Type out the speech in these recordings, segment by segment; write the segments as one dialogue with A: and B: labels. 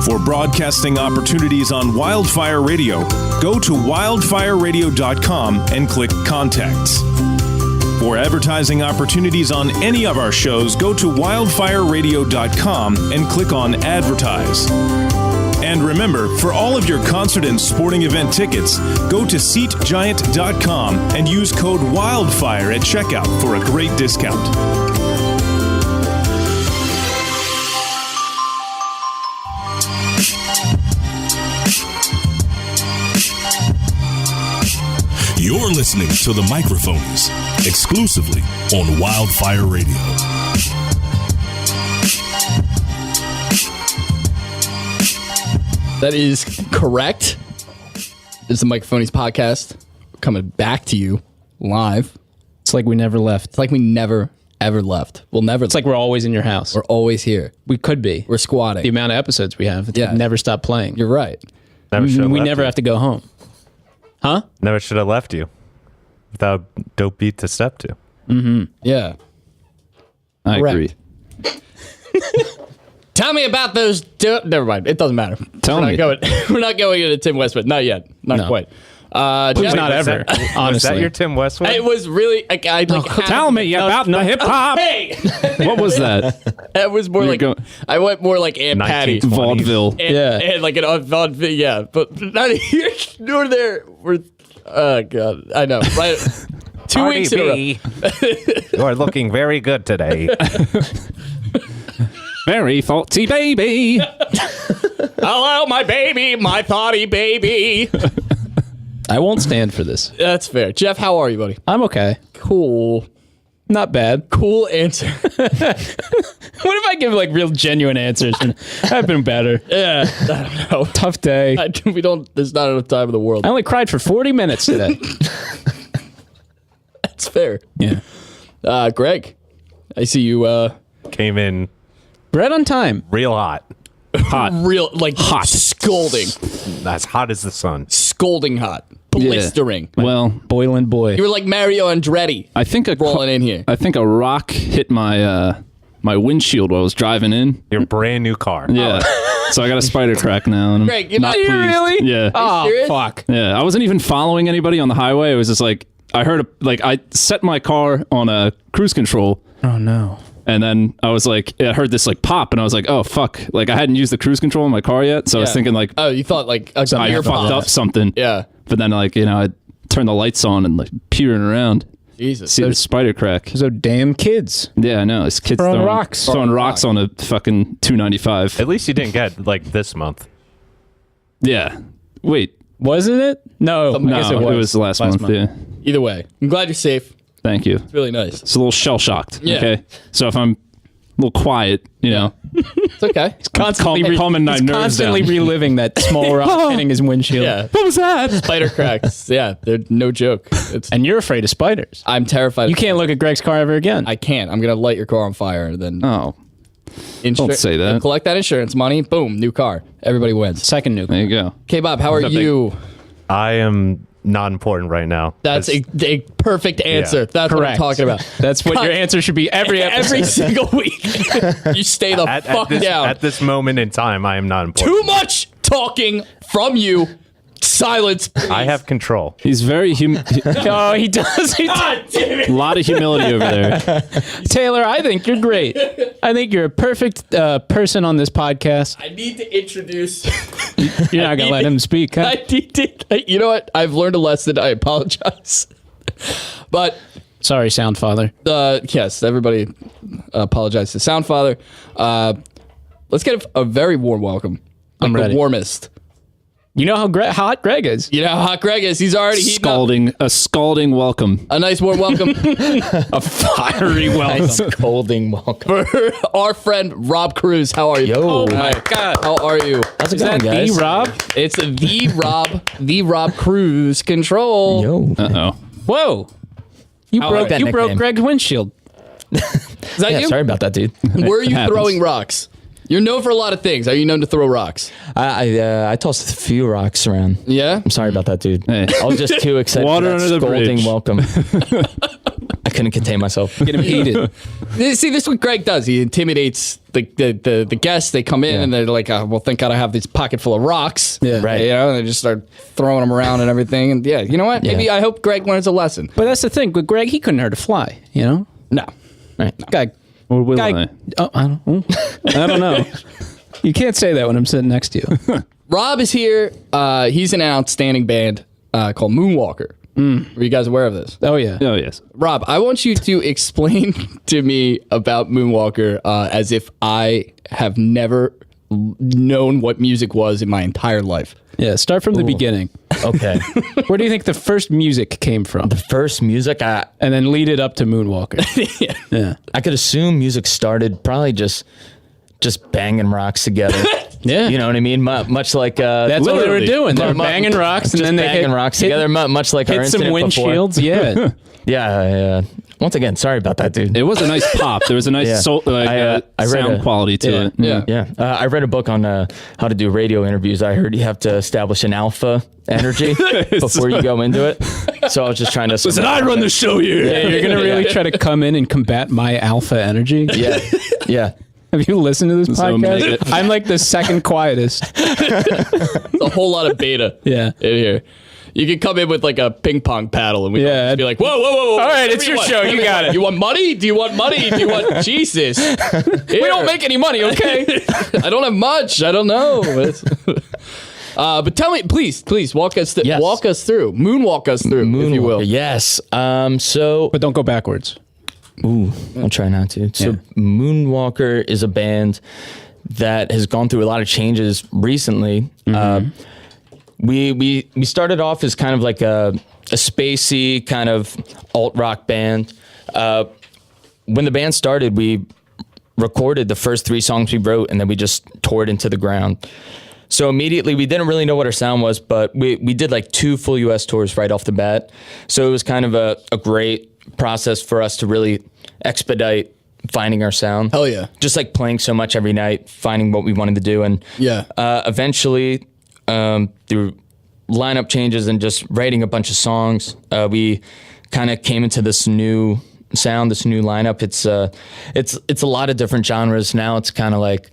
A: For broadcasting opportunities on Wildfire Radio, go to wildfireradio.com and click Contacts. For advertising opportunities on any of our shows, go to wildfireradio.com and click on Advertise. And remember, for all of your concert and sporting event tickets, go to SeatGiant.com and use code WILDFIRE at checkout for a great discount.
B: You're listening to the Microphonies, exclusively on Wildfire Radio.
C: That is correct. This is the Microphonies podcast coming back to you live.
D: It's like we never left.
C: It's like we never, ever left. We'll never.
D: It's like we're always in your house.
C: We're always here.
D: We could be.
C: We're squatting.
D: The amount of episodes we have.
C: Yeah.
D: Never stop playing.
C: You're right.
D: We never have to go home. Huh?
E: Never should have left you without a dope beat to step to.
C: Mm-hmm. Yeah.
D: I
C: Correct.
D: agree.
C: Tell me about those. Never mind. It doesn't matter.
D: Tell me.
C: We're not going into Tim Westwood. Not yet. Not quite.
D: Please, not ever. Honestly,
E: was that your Tim Westwood?
C: It was really.
D: Tell me about the hip hop.
C: Hey,
D: What was that?
C: it was more like I went more like Aunt Patty.
D: Vaudeville.
C: And like an vaudeville. Yeah, but not here nor there. We're. Oh God, I know. Right. 2 weeks in a row.
E: You are looking very good today.
D: Very faulty baby.
C: Hello, my baby, my thoughty baby.
D: I won't stand for this.
C: That's fair. Jeff, how are you, buddy?
D: I'm okay.
C: Cool.
D: Not bad.
C: Cool answer.
D: What if I give like real genuine answers? And I've been better.
C: Yeah, I don't know.
D: Tough day.
C: We don't. There's not enough time in the world.
D: I only cried for 40 minutes today.
C: That's fair.
D: Yeah.
C: Greg, I see you.
E: Came in
D: Bread on time.
E: real hot.
D: Hot.
C: Real like
D: Hot.
C: Scolding,
E: As hot as the sun.
C: scolding hot, blistering.
D: Well, boiling boy.
C: You were like Mario Andretti.
D: I think
C: rolling in here.
D: I think a rock hit my my windshield while I was driving in.
E: Your brand new car.
D: Yeah. So I got a spider crack now. And
C: Greg, you're
D: not
C: not- Do you
D: pleased.
C: really?
D: Yeah.
C: Are you serious?
D: Fuck. Yeah. I wasn't even following anybody on the highway. It was just like I heard I set my car on a cruise control.
F: Oh no.
D: And then I was like, I heard this like pop, and I was like, oh fuck! Like I hadn't used the cruise control in my car yet, so I was thinking like,
C: oh, you thought like a
D: I
C: gear
D: fucked
C: pop.
D: up something.
C: Yeah.
D: But then like I turned the lights on and like peering around,
C: Jesus.
D: see the spider crack.
F: So damn kids.
D: Yeah, I know. This kid's
F: Throwing
D: throwing
F: rocks.
D: throwing rocks on a fucking 295.
E: At least you didn't get like this month.
D: Yeah. Wait.
F: Wasn't it? No.
C: Something-
D: No,
C: I guess
D: it was last month. Yeah.
C: Either way, I'm glad you're safe.
D: Thank you.
C: It's really nice.
D: It's a little shell shocked.
C: Yeah.
D: Okay. So if I'm a little quiet,
C: It's okay.
D: constantly calming my
F: He's
D: nerves
F: constantly
D: down.
F: reliving that small rock hitting his windshield.
C: Yeah.
D: What was that?
C: Spider cracks. Yeah, they're no joke.
F: And you're afraid of spiders.
C: I'm terrified.
F: You can't look at Greg's car ever again.
C: I can't. I'm gonna light your car on fire and then
D: Oh, don't say that.
C: collect that insurance money. Boom, new car. Everybody wins.
F: Second nuke.
D: there you go.
C: Okay, Bob, how are
E: What's up,
C: you?
E: I am not important right now.
C: That's a perfect answer.
E: Yeah.
C: That's what I'm
F: Correct.
C: talking about.
F: That's what your answer should be every episode.
C: Every single week. You stay the fuck down.
E: At this moment in time, I am not important.
C: Too much talking from you. Silence, please.
E: I have control.
D: He's very
F: Oh, he does.
C: God damn it.
D: a lot of humility over there.
F: Taylor, I think you're great. I think you're a perfect person on this podcast.
C: I need to introduce.
F: You're not going to let him speak, huh?
C: I need to. You know what? I've learned a lesson. I apologize. But
F: Sorry, Sound Father.
C: yes, everybody apologize to Soundfather. Let's get a very warm welcome. Like
F: I'm ready.
C: The warmest.
F: You know how hot Greg is.
C: You know how hot Greg is. He's already heating up.
D: A scalding welcome.
C: A nice warm welcome
D: A fiery welcome.
G: Scolding welcome.
C: for our friend Rob Cruz. How are you?
G: Yo.
C: Oh my God. How are you?
G: How's it
F: Is
G: going,
F: that
G: guys?
F: the Rob?
C: It's the Rob Cruz Control.
G: Yo.
D: Uh-oh.
F: Whoa. You broke
G: that
F: you broke
G: nickname.
F: Greg's windshield.
C: Is that
G: Yeah,
C: you?
G: sorry about that, dude.
C: Where are you
D: Happens.
C: throwing rocks? You're known for a lot of things. Are you known to throw rocks?
G: I tossed a few rocks around.
C: Yeah?
G: I'm sorry about that, dude.
D: Hey.
G: I was just too excited
D: Water
G: for that
D: under the
G: scolding
D: bridge.
G: welcome. I couldn't contain myself.
F: Get him heated.
C: See, this is what Greg does. He intimidates the guests. They come in and they're like, well, thank God I have this pocket full of rocks.
F: Yeah.
G: Right.
C: You know, and they just start throwing them around and everything. And yeah, you know what? Maybe I hope Greg learns a lesson.
F: But that's the thing. With Greg, he couldn't hurt a fly, you know?
C: No.
F: Right. Guy.
D: Or will
F: Guy,
D: I?
F: oh, I don't know. You can't say that when I'm sitting next to you.
C: Rob is here. He's in an outstanding band called Moonwalker. Are you guys aware of this?
F: Oh, yeah.
D: Oh, yes.
C: Rob, I want you to explain to me about Moonwalker as if I have never known what music was in my entire life.
F: Yeah, start from the beginning.
G: Okay.
F: Where do you think the first music came from?
G: The first music,
F: And then lead it up to Moonwalker. Yeah.
G: I could assume music started probably just banging rocks together.
F: Yeah.
G: You know what I mean? Much like
F: That's what they were doing. They were banging rocks, and then they
G: banging rocks together. Much like our
F: hit some
G: incident before.
F: windshields. Yeah.
G: Yeah. Once again, sorry about that, dude.
D: It was a nice pop. There was a nice
G: I read
D: sound quality to it.
C: Yeah.
G: Yeah, I read a book on how to do radio interviews. I heard you have to establish an alpha energy before you go into it. So I was just trying to.
D: Listen, I run the show here.
F: Yeah, you're gonna really try to come in and combat my alpha energy.
G: Yeah.
F: Have you listened to this
D: So make
F: podcast?
D: it.
F: I'm like the second quietest.
C: A whole lot of beta
F: Yeah.
C: in here. You could come in with like a ping pong paddle and we
F: Yeah.
C: be like, whoa.
F: All right,
C: whatever
F: it's
C: you
F: your
C: want.
F: show. You got it.
C: You want money? Do you want money? Do you want Jesus?
F: We don't make any money, okay?
C: I don't have much. I don't know. But tell me, please walk us
G: Yes.
C: walk us through. Moonwalk us through, if you will.
G: Yes. So
F: But don't go backwards.
G: I'll try not to. So Moonwalker is a band that has gone through a lot of changes recently. We started off as kind of like a spacey kind of alt rock band. When the band started, we recorded the first 3 songs we wrote, and then we just tore it into the ground. So immediately we didn't really know what our sound was, but we did like 2 full US tours right off the bat. So it was kind of a great process for us to really expedite finding our sound.
C: Hell yeah.
G: Just like playing so much every night, finding what we wanted to do. And eventually, through lineup changes and just writing a bunch of songs, we kind of came into this new sound, this new lineup. It's a lot of different genres now. It's kind of like,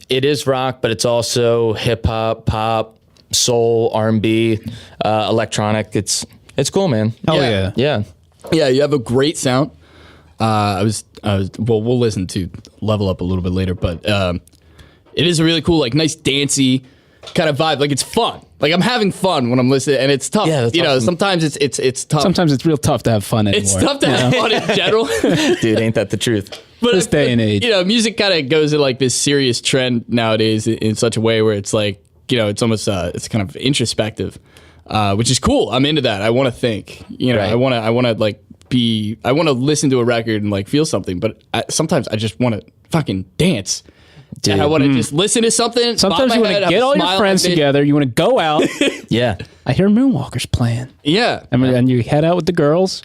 G: it is rock, but it's also hip hop, pop, soul, R&B, electronic. It's cool, man.
F: Oh, yeah.
G: Yeah.
C: Yeah, you have a great sound. Well, we'll listen to Level Up a little bit later, but it is a really cool, like nice dancey kind of vibe. Like it's fun. Like I'm having fun when I'm listening, and it's tough.
G: Yeah, that's
C: you know,
G: awesome.
C: sometimes it's tough.
F: Sometimes it's real tough to have fun anymore.
C: it's tough to have fun in general.
G: Dude, ain't that the truth?
C: But
F: This day and age.
C: you know, music kind of goes in like this serious trend nowadays in such a way where it's like, you know, it's almost it's kind of introspective, which is cool. I'm into that. I want to think. You know,
G: Right.
C: I want to like I want to listen to a record and like feel something, but sometimes I just want to fucking dance.
G: Dude.
C: And I want to just listen to something.
F: Sometimes
C: bob
F: you
C: my
F: want
C: head,
F: to
C: have
F: get
C: a
F: all
C: smile
F: your
C: on
F: friends
C: my face.
F: together. You want to go out.
G: Yeah.
F: I hear Moonwalker's playing.
C: Yeah,
F: And you head out with the girls.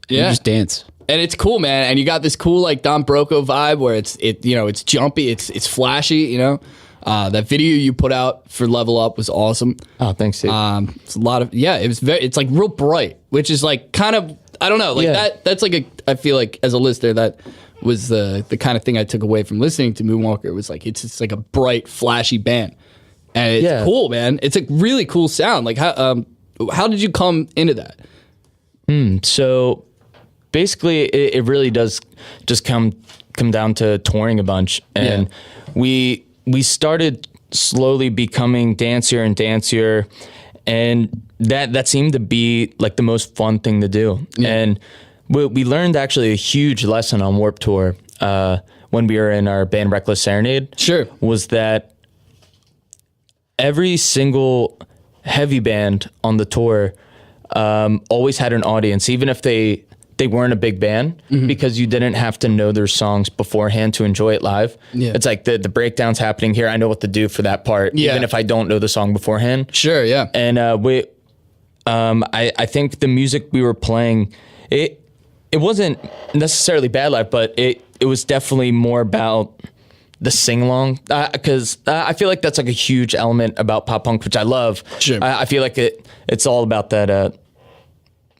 F: And
C: yeah.
F: You just dance.
C: And it's cool, man. And you got this cool like Don Broco vibe where it's jumpy, it's flashy. You know, that video you put out for Level Up was awesome.
G: Oh, thanks, dude.
C: It's a lot of it's like real bright, which is like kind of I don't know, like
G: Yeah.
C: that's like I feel like as a listener that was the kind of thing I took away from listening to Moonwalker. It was like it's just like a bright, flashy band, and it's cool, man. It's a really cool sound. Like how did you come into that?
G: So basically, it really does just come down to touring a bunch, and we started slowly becoming dancier and dancier, and that seemed to be like the most fun thing to do. And we learned actually a huge lesson on Warped Tour when we were in our band Reckless Serenade.
C: Sure.
G: Was that every single heavy band on the tour always had an audience, even if they weren't a big band, because you didn't have to know their songs beforehand to enjoy it live.
C: Yeah.
G: It's like the breakdown's happening here. I know what to do for that part,
C: Yeah.
G: even if I don't know the song beforehand.
C: Sure, yeah.
G: And I think the music we were playing, it wasn't necessarily bad live, but it was definitely more about the sing along, because I feel like that's like a huge element about pop punk, which I love.
C: Sure.
G: I feel like it's all about that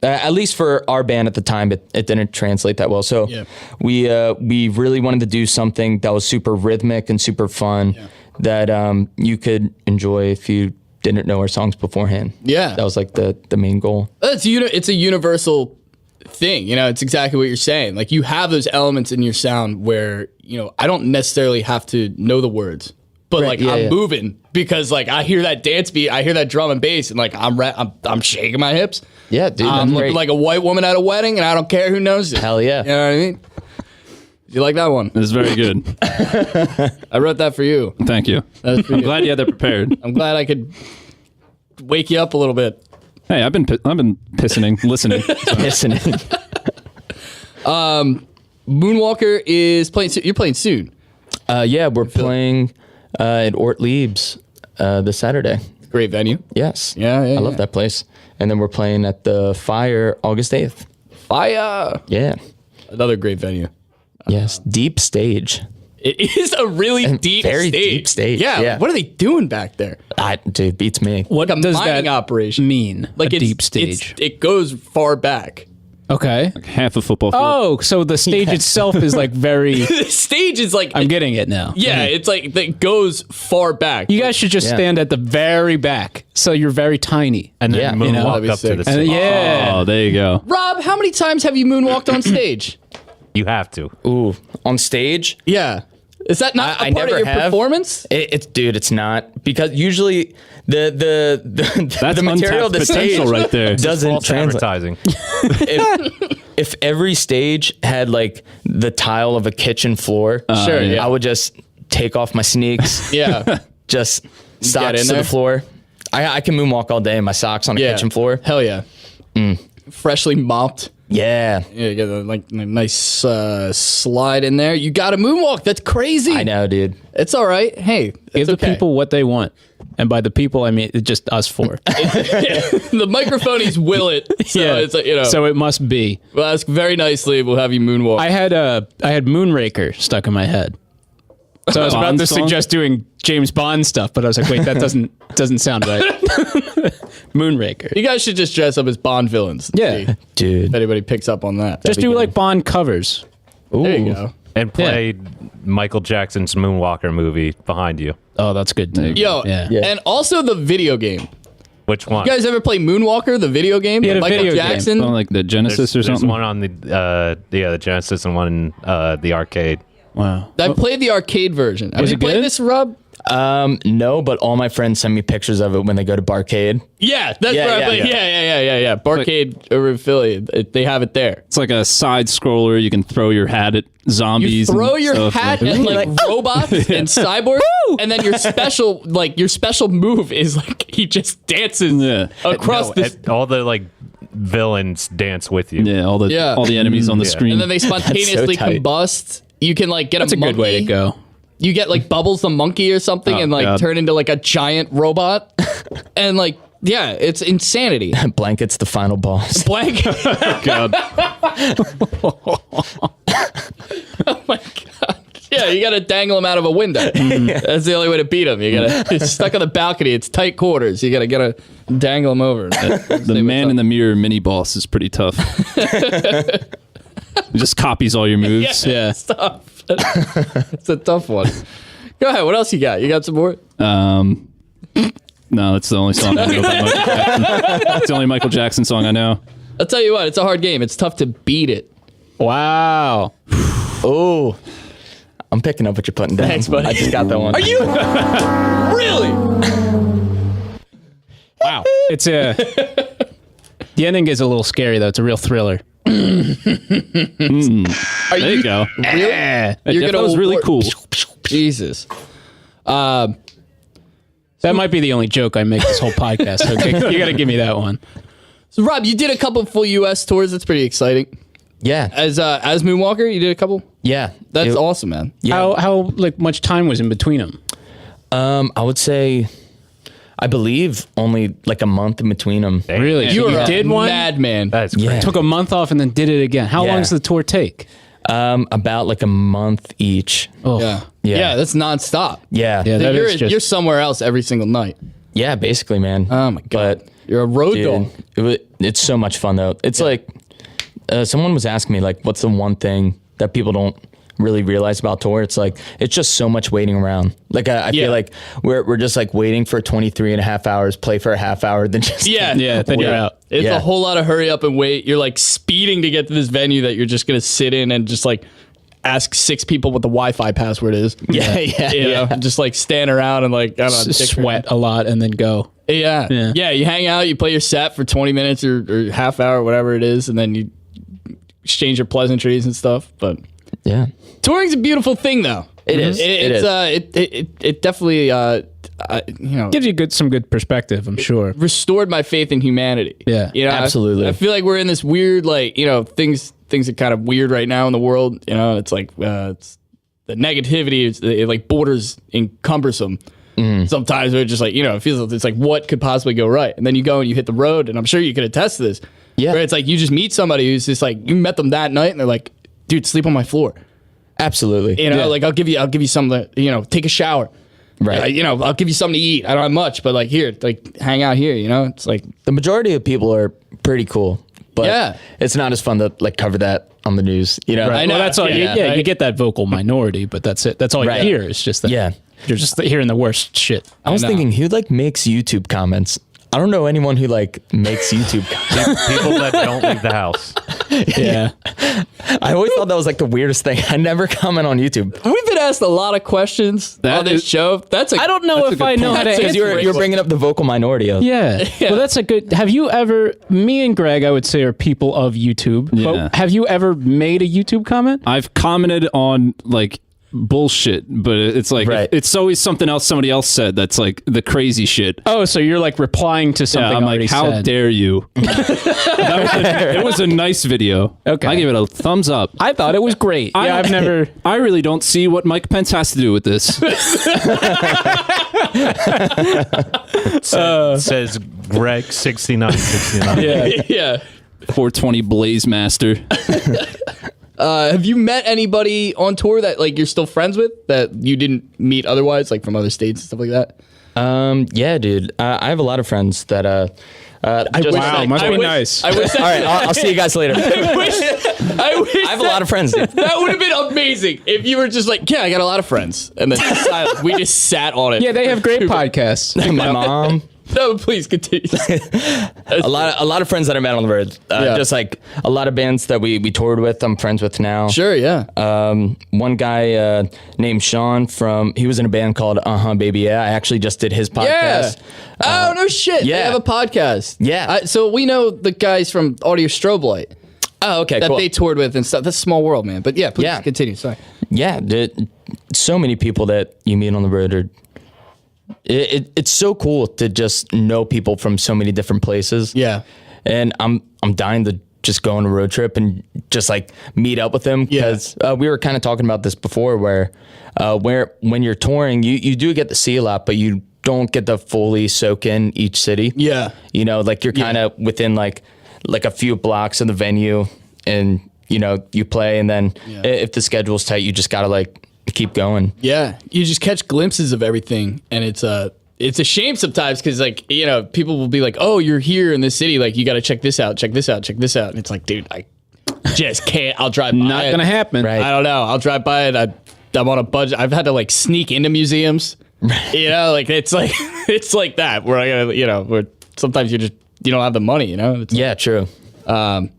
G: At least for our band at the time, it didn't translate that well. So we really wanted to do something that was super rhythmic and super fun that you could enjoy if you didn't know our songs beforehand.
C: Yeah.
G: That was like the main goal.
C: It's a universal thing. It's exactly what you're saying. Like, you have those elements in your sound where, I don't necessarily have to know the words. But I'm moving because I hear that dance beat, I hear that drum and bass, and I'm shaking my hips.
G: Yeah, dude,
C: I'm looking like a white woman at a wedding, and I don't care who knows it.
G: Hell yeah.
C: You know what I mean? You like that one?
D: It was very good.
C: I wrote that for you.
D: Thank you.
C: That's for
D: I'm
C: you.
D: glad you had that prepared.
C: I'm glad I could wake you up a little bit.
D: Hey, I've been listening.
C: Moonwalker is playing. You're playing soon.
G: Yeah, we're playing at Ort Lieb's this Saturday.
C: Great venue.
G: Yes.
C: Yeah,
G: I love that place. And then we're playing at the Fire August 8th.
C: Fire.
G: Yeah.
C: Another great venue.
G: Yes. Deep stage.
C: It is a really
G: very deep stage.
C: Yeah. What are they doing back there?
G: Dude, beats me.
F: What
C: Like a
F: does
C: mining
F: that
C: operation.
F: mean?
C: Like
F: a
C: it's-
F: deep stage.
C: It goes far back.
F: Okay.
D: Half a football field.
F: Oh, so the stage itself is very.
C: The stage is
F: I'm getting it now.
C: yeah, it's it goes far back.
F: You guys should just stand at the very back, so you're very tiny.
E: And then
G: Yeah.
E: moonwalk
C: That'd be
E: up to
C: sick.
E: the
F: And
E: stage.
F: yeah.
D: Oh, there you go.
C: Rob, how many times have you moonwalked on stage?
E: You have to.
G: Ooh, on stage?
C: Yeah. Is that not
G: I
C: a part of
G: never
C: your
G: have.
C: performance?
G: It's not, because usually the
D: That's
G: material of the
D: untapped
G: stage
D: potential right there.
G: doesn't
E: False
G: translate.
E: advertising.
G: If every stage had the tile of a kitchen floor,
C: Sure, yeah.
G: I would just take off my sneaks,
C: Yeah.
G: just socks
C: in
G: to
C: there?
G: the floor. I can moonwalk all day in my socks on a
C: Yeah.
G: kitchen floor.
C: Hell yeah. Freshly mopped.
G: Yeah,
C: Yeah, you get a nice slide in there. You got a moonwalk. That's crazy.
G: I know, dude.
C: It's all right. Hey,
F: Give
C: it's
F: the
C: okay.
F: people what they want, and by the people I mean it's just us four.
C: The Microphonies will it. So it's
F: So it must be.
C: we'll ask very nicely. We'll have you moonwalk.
F: I had Moonraker stuck in my head. So I was about
D: Bond
F: to
D: song?
F: suggest doing James Bond stuff, but I was like, wait, that doesn't sound right. Moonraker.
C: You guys should just dress up as Bond villains. and
F: Yeah.
C: see If
G: Dude.
C: anybody picks up on that.
F: Just do Bond covers.
C: There you go.
E: And play Michael Jackson's Moonwalker movie behind you.
F: Oh, that's good too.
C: Yo,
F: Yeah.
C: and also the video game.
E: Which one?
C: You guys ever play Moonwalker, the video game?
F: Yeah, the
C: Michael
F: video game.
C: Jackson.
D: Oh, like the Genesis or
E: there's
D: something.
E: one on the Genesis and one the arcade.
F: Wow.
C: I played the arcade version. Have you
F: it
C: played
F: good?
C: this, Rob?
G: No, but all my friends send me pictures of it when they go to Barcade.
C: Yeah, that's
G: Yeah,
C: where I
G: yeah,
C: played. Yeah. Barcade over in Philly. They have it there.
D: It's like a side scroller. You can throw your hat at
C: You
D: zombies.
C: throw
D: and
C: your
D: stuff.
C: hat at robots and cyborgs, and then your special move is he just dances
D: Yeah.
C: across
E: No,
C: this,
E: all the villains dance with you.
D: Yeah, all the enemies on the screen.
C: and then they spontaneously
G: tight.
C: combust. You can get
F: That's
C: a
F: a
C: monkey.
F: good way to go.
C: You get Bubbles the monkey or something, and
D: God.
C: turn into a giant robot, and yeah, it's insanity.
G: Blanket's the final boss.
C: Blank.
D: God.
C: Oh my god. Yeah, you gotta dangle him out of a window. That's the only way to beat him. He's stuck on the balcony. It's tight quarters. You gotta dangle him over.
D: The man in the mirror mini boss is pretty tough. He just copies all your moves.
F: Yeah.
C: It's tough. It's a tough one. Go ahead. What else you got? You got some more?
D: No, that's the only song I know about Michael Jackson. It's the only Michael Jackson song I know.
C: I'll tell you what. It's a hard game. It's tough to beat it.
F: Wow.
G: Oh, I'm picking up what you're putting down.
C: Thanks, buddy.
G: I just got that one.
C: Are you really?
F: Wow. It's a. The ending is a little scary though. It's a real thriller.
C: Are
D: There you go.
C: Really?
D: That was really cool.
C: Jesus.
F: That might be the only joke I make this whole podcast. So you got to give me that one.
C: So Rob, you did a couple full U.S. tours. That's pretty exciting.
G: Yeah.
C: As Moonwalker, you did a couple.
G: Yeah.
C: That's awesome, man.
G: Yeah.
F: How much time was in between them?
G: I would say, I believe only a month in between them.
F: Really?
C: You
F: You
C: are
F: did
C: a
F: one?
C: madman.
E: That's
G: Yeah.
E: great.
F: Took a month off and then did it again. How
G: Yeah.
F: long does the tour take?
G: About a month each.
F: Oh.
C: Yeah, that's nonstop.
G: Yeah.
F: Yeah, that is just-
C: You're somewhere else every single night.
G: Yeah, basically, man.
C: Oh my god,
G: But
C: you're a road
G: dude,
C: dog.
G: it's so much fun though. It's like someone was asking me like, what's the one thing that people don't really realize about tour? It's like, it's just so much waiting around. Like I feel like we're just like waiting for 23 and a half hours, play for a half hour, then just
F: then you're out.
C: It's a whole lot of hurry up and wait. You're like speeding to get to this venue that you're just gonna sit in and just like ask 6 people what the Wi-Fi password is. You know, just like stand around and like, I don't know,
F: sweat a lot and then go.
C: Yeah. You hang out, you play your set for 20 minutes or half hour, whatever it is, and then you exchange your pleasantries and stuff. But
G: yeah,
C: touring's a beautiful thing, though.
G: It is.
C: It definitely,
F: gives you some good perspective, I'm sure.
C: Restored my faith in humanity.
F: Yeah,
C: you know,
G: absolutely.
C: I feel like we're in this weird, like, you know, things are kind of weird right now in the world. You know, it's like it's the negativity. It like borders in cumbersome. Sometimes we're just like, you know, it feels it's like what could possibly go right, and then you go and you hit the road, and I'm sure you could attest to this.
G: Yeah,
C: where it's like you just meet somebody who's just like you met them that night, and they're like, dude, sleep on my floor.
G: Absolutely.
C: You know, like I'll give you something. You know, take a shower.
G: Right.
C: You know, I'll give you something to eat. I don't have much, but like here, like hang out here. You know, it's like
G: the majority of people are pretty cool, but it's not as fun to like cover that on the news. You know,
F: I know that's all. You get that vocal minority, but that's it. That's all you hear. It's just that.
G: Yeah.
F: You're just hearing the worst shit.
G: I was thinking, who like makes YouTube comments? I don't know anyone who like makes YouTube comments.
E: People that don't leave the house.
F: Yeah.
G: I always thought that was like the weirdest thing. I never comment on YouTube.
C: We've been asked a lot of questions on this show.
F: I don't know if I know how to answer.
G: Because you're bringing up the vocal minority of.
F: Yeah. Well, that's a good. Have you ever? Me and Greg, I would say, are people of YouTube.
D: Yeah.
F: But have you ever made a YouTube comment?
D: I've commented on like bullshit, but it's like it's always something else somebody else said that's like the crazy shit.
F: Oh, so you're like replying to something
D: I'm
F: already
D: like, how
F: said.
D: dare you? It was a nice video.
F: Okay.
D: I give it a thumbs up.
F: I thought it was great. I've never.
D: I really don't see what Mike Pence has to do with this.
E: Says Greg 6969.
C: Yeah.
D: 420 Blaze Master.
C: Have you met anybody on tour that like you're still friends with that you didn't meet otherwise, like from other states and stuff like that?
G: Yeah, dude. I have a lot of friends that
F: Must be nice.
G: All right, I'll see you guys later. I have a lot of friends, dude.
C: That would have been amazing if you were just like, yeah, I got a lot of friends, and then we just sat on it.
F: Yeah, they have great podcasts.
G: My mom.
C: No, please continue.
G: a lot of friends that I met on the road. Just like a lot of bands that we toured with, I'm friends with now.
C: Sure, yeah.
G: One guy named Sean he was in a band called Baby Yeah. I actually just did his podcast.
C: Yeah. Oh, no shit.
G: Yeah.
C: They have a podcast.
G: Yeah.
C: So we know the guys from Audio Strobe Light.
G: Oh, okay,
C: that
G: cool.
C: they toured with and stuff. That's a small world, man. But yeah, please continue. Sorry.
G: Yeah, dude, so many people that you meet on the road are. It's so cool to just know people from so many different places.
C: Yeah.
G: And I'm dying to just go on a road trip and just like meet up with them because we were kind of talking about this before where when you're touring, you do get to see a lot, but you don't get to fully soak in each city.
C: Yeah.
G: You know, like you're kind of within like a few blocks of the venue and, you know, you play and then if the schedule's tight, you just got to like keep going.
C: Yeah, you just catch glimpses of everything, and it's a shame sometimes because like you know people will be like, oh, you're here in this city, like you got to check this out, and it's like, dude, I just can't. I'll drive by.
F: Not gonna happen.
G: Right.
C: I don't know. I'll drive by it. I'm on a budget. I've had to like sneak into museums. You know, like it's like that where I gotta, you know, where sometimes you don't have the money. You know. It's
G: Yeah, true.
C: But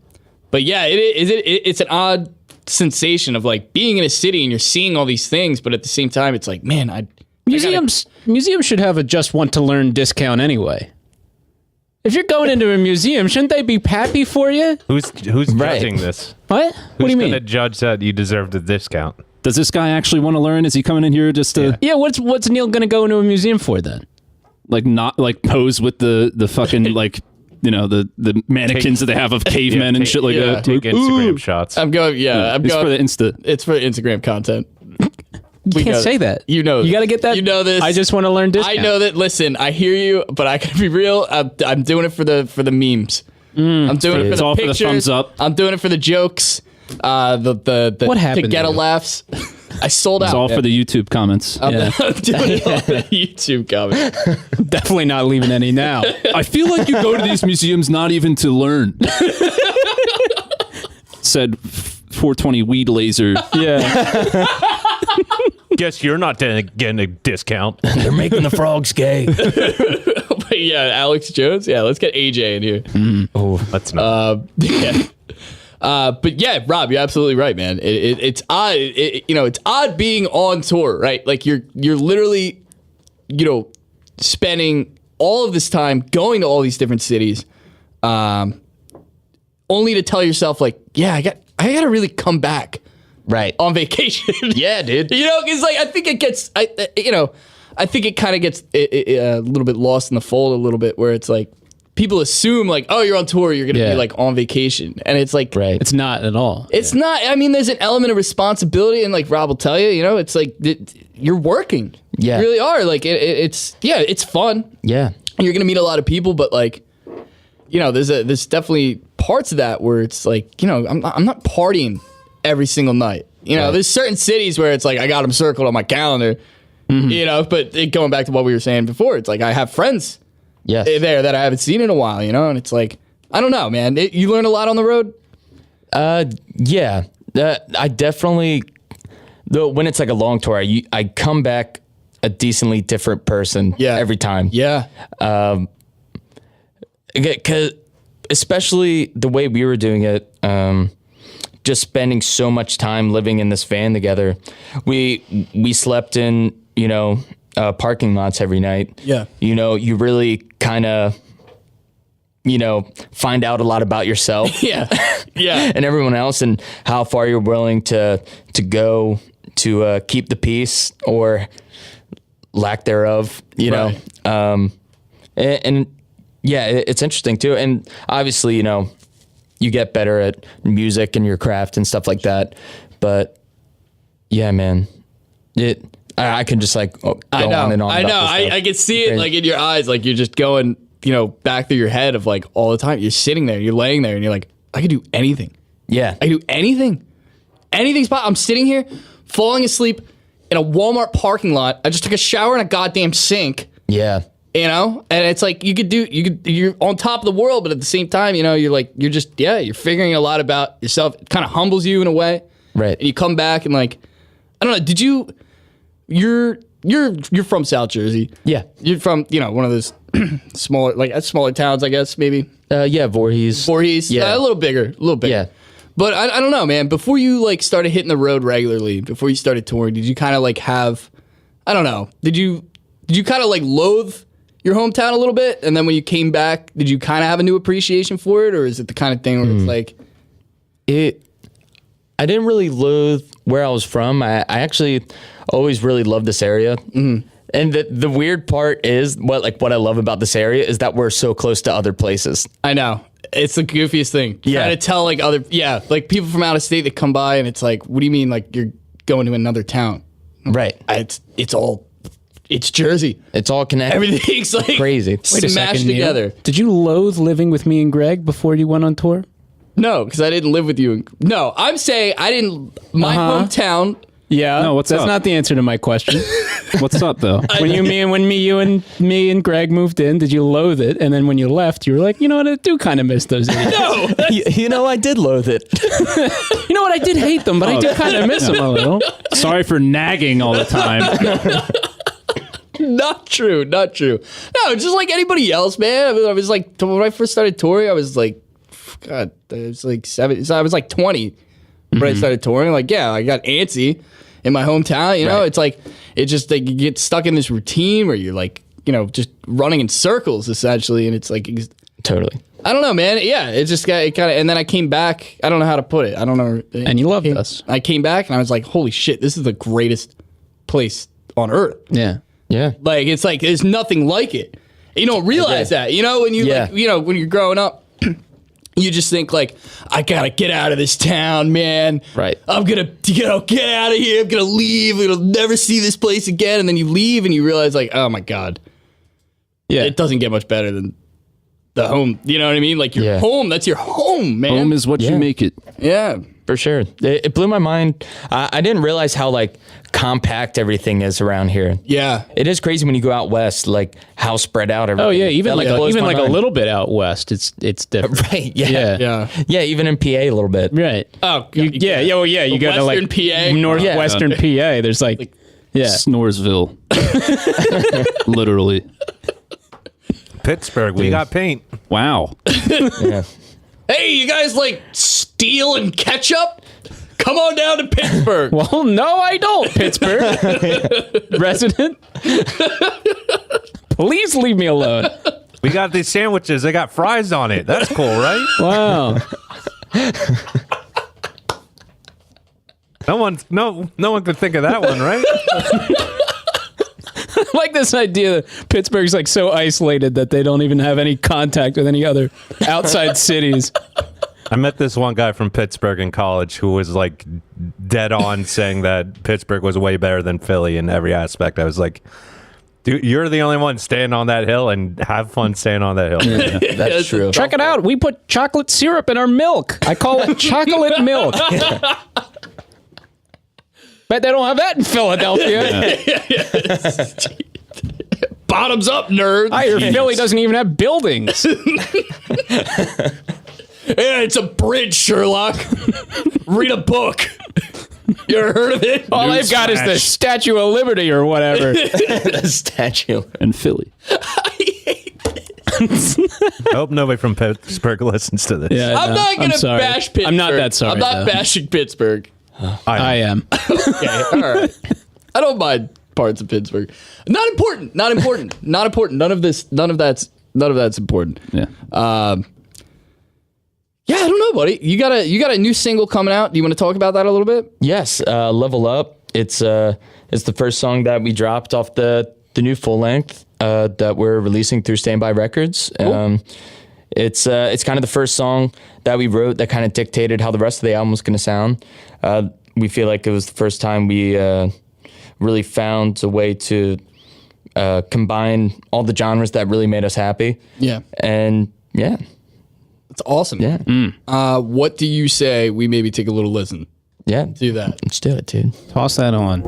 C: yeah, it's an odd sensation of like being in a city and you're seeing all these things, but at the same time, it's like, man,
F: museums should have a just want to learn discount anyway. If you're going into a museum, shouldn't they be happy for you?
E: Who's judging this?
F: What? What do you mean?
E: Who's going to judge that you deserve the discount?
D: Does this guy actually want to learn? Is he coming in here just to
F: Yeah, what's Neil going to go into a museum for then?
D: like not like pose with the fucking like you know the mannequins that they have of cavemen and shit like that.
E: Take Instagram shots.
C: I'm going. Yeah,
D: It's for the Insta.
C: It's for Instagram content.
F: You can't say that.
C: You know,
F: you got to get that.
C: You know this.
F: I just want to learn discount.
C: I know that. Listen, I hear you, but I gotta be real. I'm doing it for the memes. I'm doing it for
D: It's
C: the
D: all for
C: pictures.
D: the thumbs up.
C: I'm doing it for the jokes. The
F: What happened
C: to get a
F: to you?
C: laughs. I sold out.
D: It's all for the YouTube comments.
C: I'm doing it on the YouTube comments.
F: Definitely not leaving any now.
D: I feel like you go to these museums not even to learn. Said 420 weed laser.
F: Yeah.
E: Guess you're not getting a discount.
G: They're making the frogs gay.
C: But yeah, Alex Jones. Yeah, let's get AJ in here.
E: Oh, that's not.
C: Yeah. But yeah, Rob, you're absolutely right, man. It's odd. It's odd being on tour, right? Like you're literally, spending all of this time going to all these different cities, only to tell yourself like, yeah, I got to really come back.
G: Right.
C: On vacation.
G: Yeah, dude.
C: Because like I think it gets, I think it kind of gets a little bit lost in the fold a little bit, where it's like people assume like, oh, you're on tour, you're gonna be like on vacation, and it's like,
G: right.
F: It's not at all.
C: It's not. I mean, there's an element of responsibility, and like Rob will tell you, it's like you're working.
G: Yeah,
C: you really are. Like it's fun.
G: Yeah,
C: you're gonna meet a lot of people, but like, there's definitely parts of that where it's like, I'm not partying every single night. There's certain cities where it's like I got them circled on my calendar. Mm-hmm. But going back to what we were saying before, it's like I have friends there that I haven't seen in a while, and it's like, I don't know, man. You learn a lot on the road?
G: Yeah. I definitely, though, when it's like a long tour, I come back a decently different person every time.
C: Yeah.
G: Because especially the way we were doing it, just spending so much time living in this van together. We slept in, parking lots every night.
C: Yeah.
G: You really kind of, find out a lot about yourself.
C: Yeah. Yeah.
G: And everyone else, and how far you're willing to go to keep the peace or lack thereof, know. And yeah, it's interesting too. And obviously, you get better at music and your craft and stuff like that. But yeah, man, I can just like go on and on.
C: I know. I can see it like in your eyes, like you're just going, back through your head of like all the time. You're sitting there, you're laying there, and you're like, I could do anything.
G: Yeah,
C: I can do anything. Anything's possible. I'm sitting here, falling asleep in a Walmart parking lot. I just took a shower in a goddamn sink.
G: Yeah.
C: And it's like you're on top of the world, but at the same time, you're figuring a lot about yourself. It kind of humbles you in a way.
G: Right.
C: And you come back and like, I don't know, you're from South Jersey.
G: Yeah.
C: You're from, one of those smaller towns, I guess, maybe.
G: Yeah, Voorhees.
C: Yeah. A little bigger.
G: Yeah.
C: But I don't know, man, before you like started hitting the road regularly, before you started touring, did you kind of like have, I don't know, did you kind of like loathe your hometown a little bit, and then when you came back, did you kind of have a new appreciation for it, or is it the kind of thing where it's like
G: I didn't really loathe where I was from. I actually always really loved this area. Mm-hmm. And the weird part is what I love about this area is that we're so close to other places.
C: I know. It's the goofiest thing.
G: Yeah.
C: Trying to tell like people from out of state that come by, and it's like, what do you mean like you're going to another town?
G: Right.
C: It's Jersey.
G: It's all connected.
C: Everything's like
G: crazy.
C: Smashed together.
F: Did you loathe living with me and Greg before you went on tour?
C: No, because I didn't live with you. No, I'm saying I didn't. My hometown.
F: Yeah.
D: No, what's
F: That's
D: up?
F: not the answer to my question.
D: What's up, though?
F: When you and Greg moved in, did you loathe it? And then when you left, you were like, you know what? I do kind of miss those idiots.
C: No,
G: I did loathe it.
F: You know what? I did hate them, but I do kind of miss them a little.
D: Sorry for nagging all the time.
C: Not true. No, just like anybody else, man. I was like, when I first started touring, I was like, God, I was like 7. So I was like 20 when I started touring. Like, yeah, I got antsy in my hometown. Right. It's like, it just like you get stuck in this routine where you're like, just running in circles essentially, and it's like
G: Totally.
C: I don't know, man. Yeah, it just got it kind of, and then I came back. I don't know how to put it. I don't know.
F: And you loved us.
C: I came back and I was like, holy shit, this is the greatest place on earth.
F: Yeah.
G: Yeah.
C: Like, it's like, there's nothing like it. You don't realize that, when you, when you're growing up, you just think like, I gotta get out of this town, man.
G: Right.
C: I'm gonna, get out of here. I'm gonna leave. I'll never see this place again. And then you leave and you realize like, oh my God.
F: Yeah.
C: It doesn't get much better than the home. You know what I mean? Like your home, that's your home, man.
D: Home is what you make it.
C: Yeah.
G: For sure. It blew my mind. I didn't realize how like compact everything is around here.
C: Yeah.
G: It is crazy when you go out west, like how spread out everything.
F: Oh yeah, even
G: That,
F: like
G: blows my
F: a
G: mind.
F: little bit out west, it's different.
G: Right. Yeah.
C: Yeah.
G: Yeah. Even in PA a little bit.
F: Right.
C: Oh,
F: You go to like
C: Western PA.
F: northwestern PA. There's like
D: Snoresville. Literally.
E: Pittsburgh, we got paint.
D: Wow.
G: Yeah.
C: Hey, you guys like steel and ketchup? Come on down to Pittsburgh.
F: well, no, I don't, Pittsburgh resident. Please leave me alone.
E: We got these sandwiches. They got fries on it. That's cool, right?
F: Wow.
E: No one could think of that one, right?
F: I like this idea that Pittsburgh's like so isolated that they don't even have any contact with any other outside cities.
E: I met this one guy from Pittsburgh in college who was like dead on saying that Pittsburgh was way better than Philly in every aspect. I was like, dude, you're the only one staying on that hill, and have fun staying on that hill.
G: Yeah, that's true.
F: Check it out. We put chocolate syrup in our milk. I call it chocolate milk. Bet they don't have that in Philadelphia.
C: Bottoms up, nerds.
F: I hear Philly doesn't even have buildings.
C: Yeah, it's a bridge, Sherlock. Read a book. You ever heard of it?
F: All they've got is the Statue of Liberty or whatever.
G: The statue.
D: And Philly.
E: I hope nobody from Pittsburgh listens to this.
F: Yeah,
C: I'm not going to
F: sorry.
C: bash Pittsburgh.
F: I'm not that sorry.
C: I'm not
F: though.
C: bashing Pittsburgh.
F: I am.
C: Okay, all right. I don't mind parts of Pittsburgh. Not important. Not important. Not important. None of that's important.
D: Yeah.
C: Yeah, I don't know, buddy. You got a new single coming out. Do you want to talk about that a little bit?
G: Yes, Level Up. It's the first song that we dropped off the new full length that we're releasing through Standby Records. Cool. It's kind of the first song that we wrote that kind of dictated how the rest of the album was going to sound. We feel like it was the first time we really found a way to combine all the genres that really made us happy.
C: Yeah.
G: And yeah.
C: It's awesome.
G: Yeah.
C: What do you say we maybe take a little listen?
G: Yeah.
C: Do that.
G: Let's do it, dude.
F: Toss that on.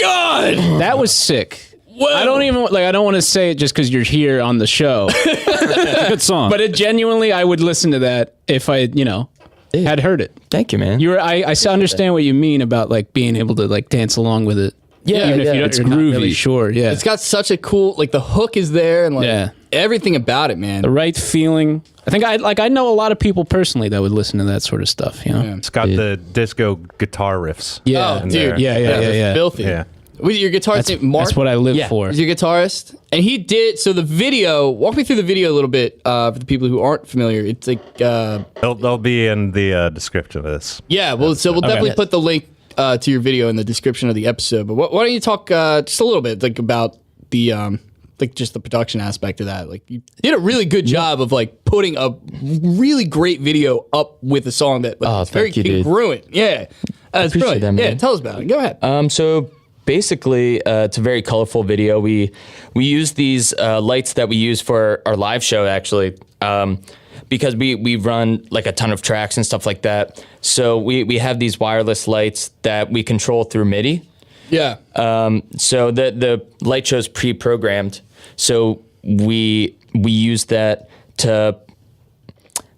C: God,
F: That was sick.
C: Whoa.
F: I don't want to say it just because you're here on the show.
D: It's a good song.
F: But genuinely, I would listen to that if I, had heard it.
G: Thank you, man.
F: I understand what you mean about like being able to like dance along with it.
G: Yeah,
F: Even if
G: yeah.
F: you're not really sure. Yeah.
C: it's got such a cool, like the hook is there and like everything about it, man.
F: the right feeling. I think I know a lot of people personally that would listen to that sort of stuff,
E: It's got the disco guitar riffs.
F: Yeah.
C: Oh,
E: in
C: dude.
E: there.
F: Yeah.
C: Filthy.
E: Yeah.
C: Was your guitarist named Mark?
F: That's what I live for.
C: Is your guitarist? And he did, so the video, walk me through the video a little bit for the people who aren't familiar. It's like,
E: They'll be in the description of this.
C: yeah, well, so we'll definitely put the link to your video in the description of the episode. But why don't you talk just a little bit like about the, like just the production aspect of that. Like you did a really good job of like putting a really great video up with a song that like, is very
G: thank you, dude.
C: congruent. Yeah. That's
G: appreciate
C: brilliant.
G: that, man.
C: Yeah, tell us about it. Go ahead.
G: So basically, it's a very colorful video. We use these lights that we use for our live show, actually, because we run like a ton of tracks and stuff like that. So we have these wireless lights that we control through MIDI.
C: Yeah.
G: So the light show is pre-programmed. So we use that to.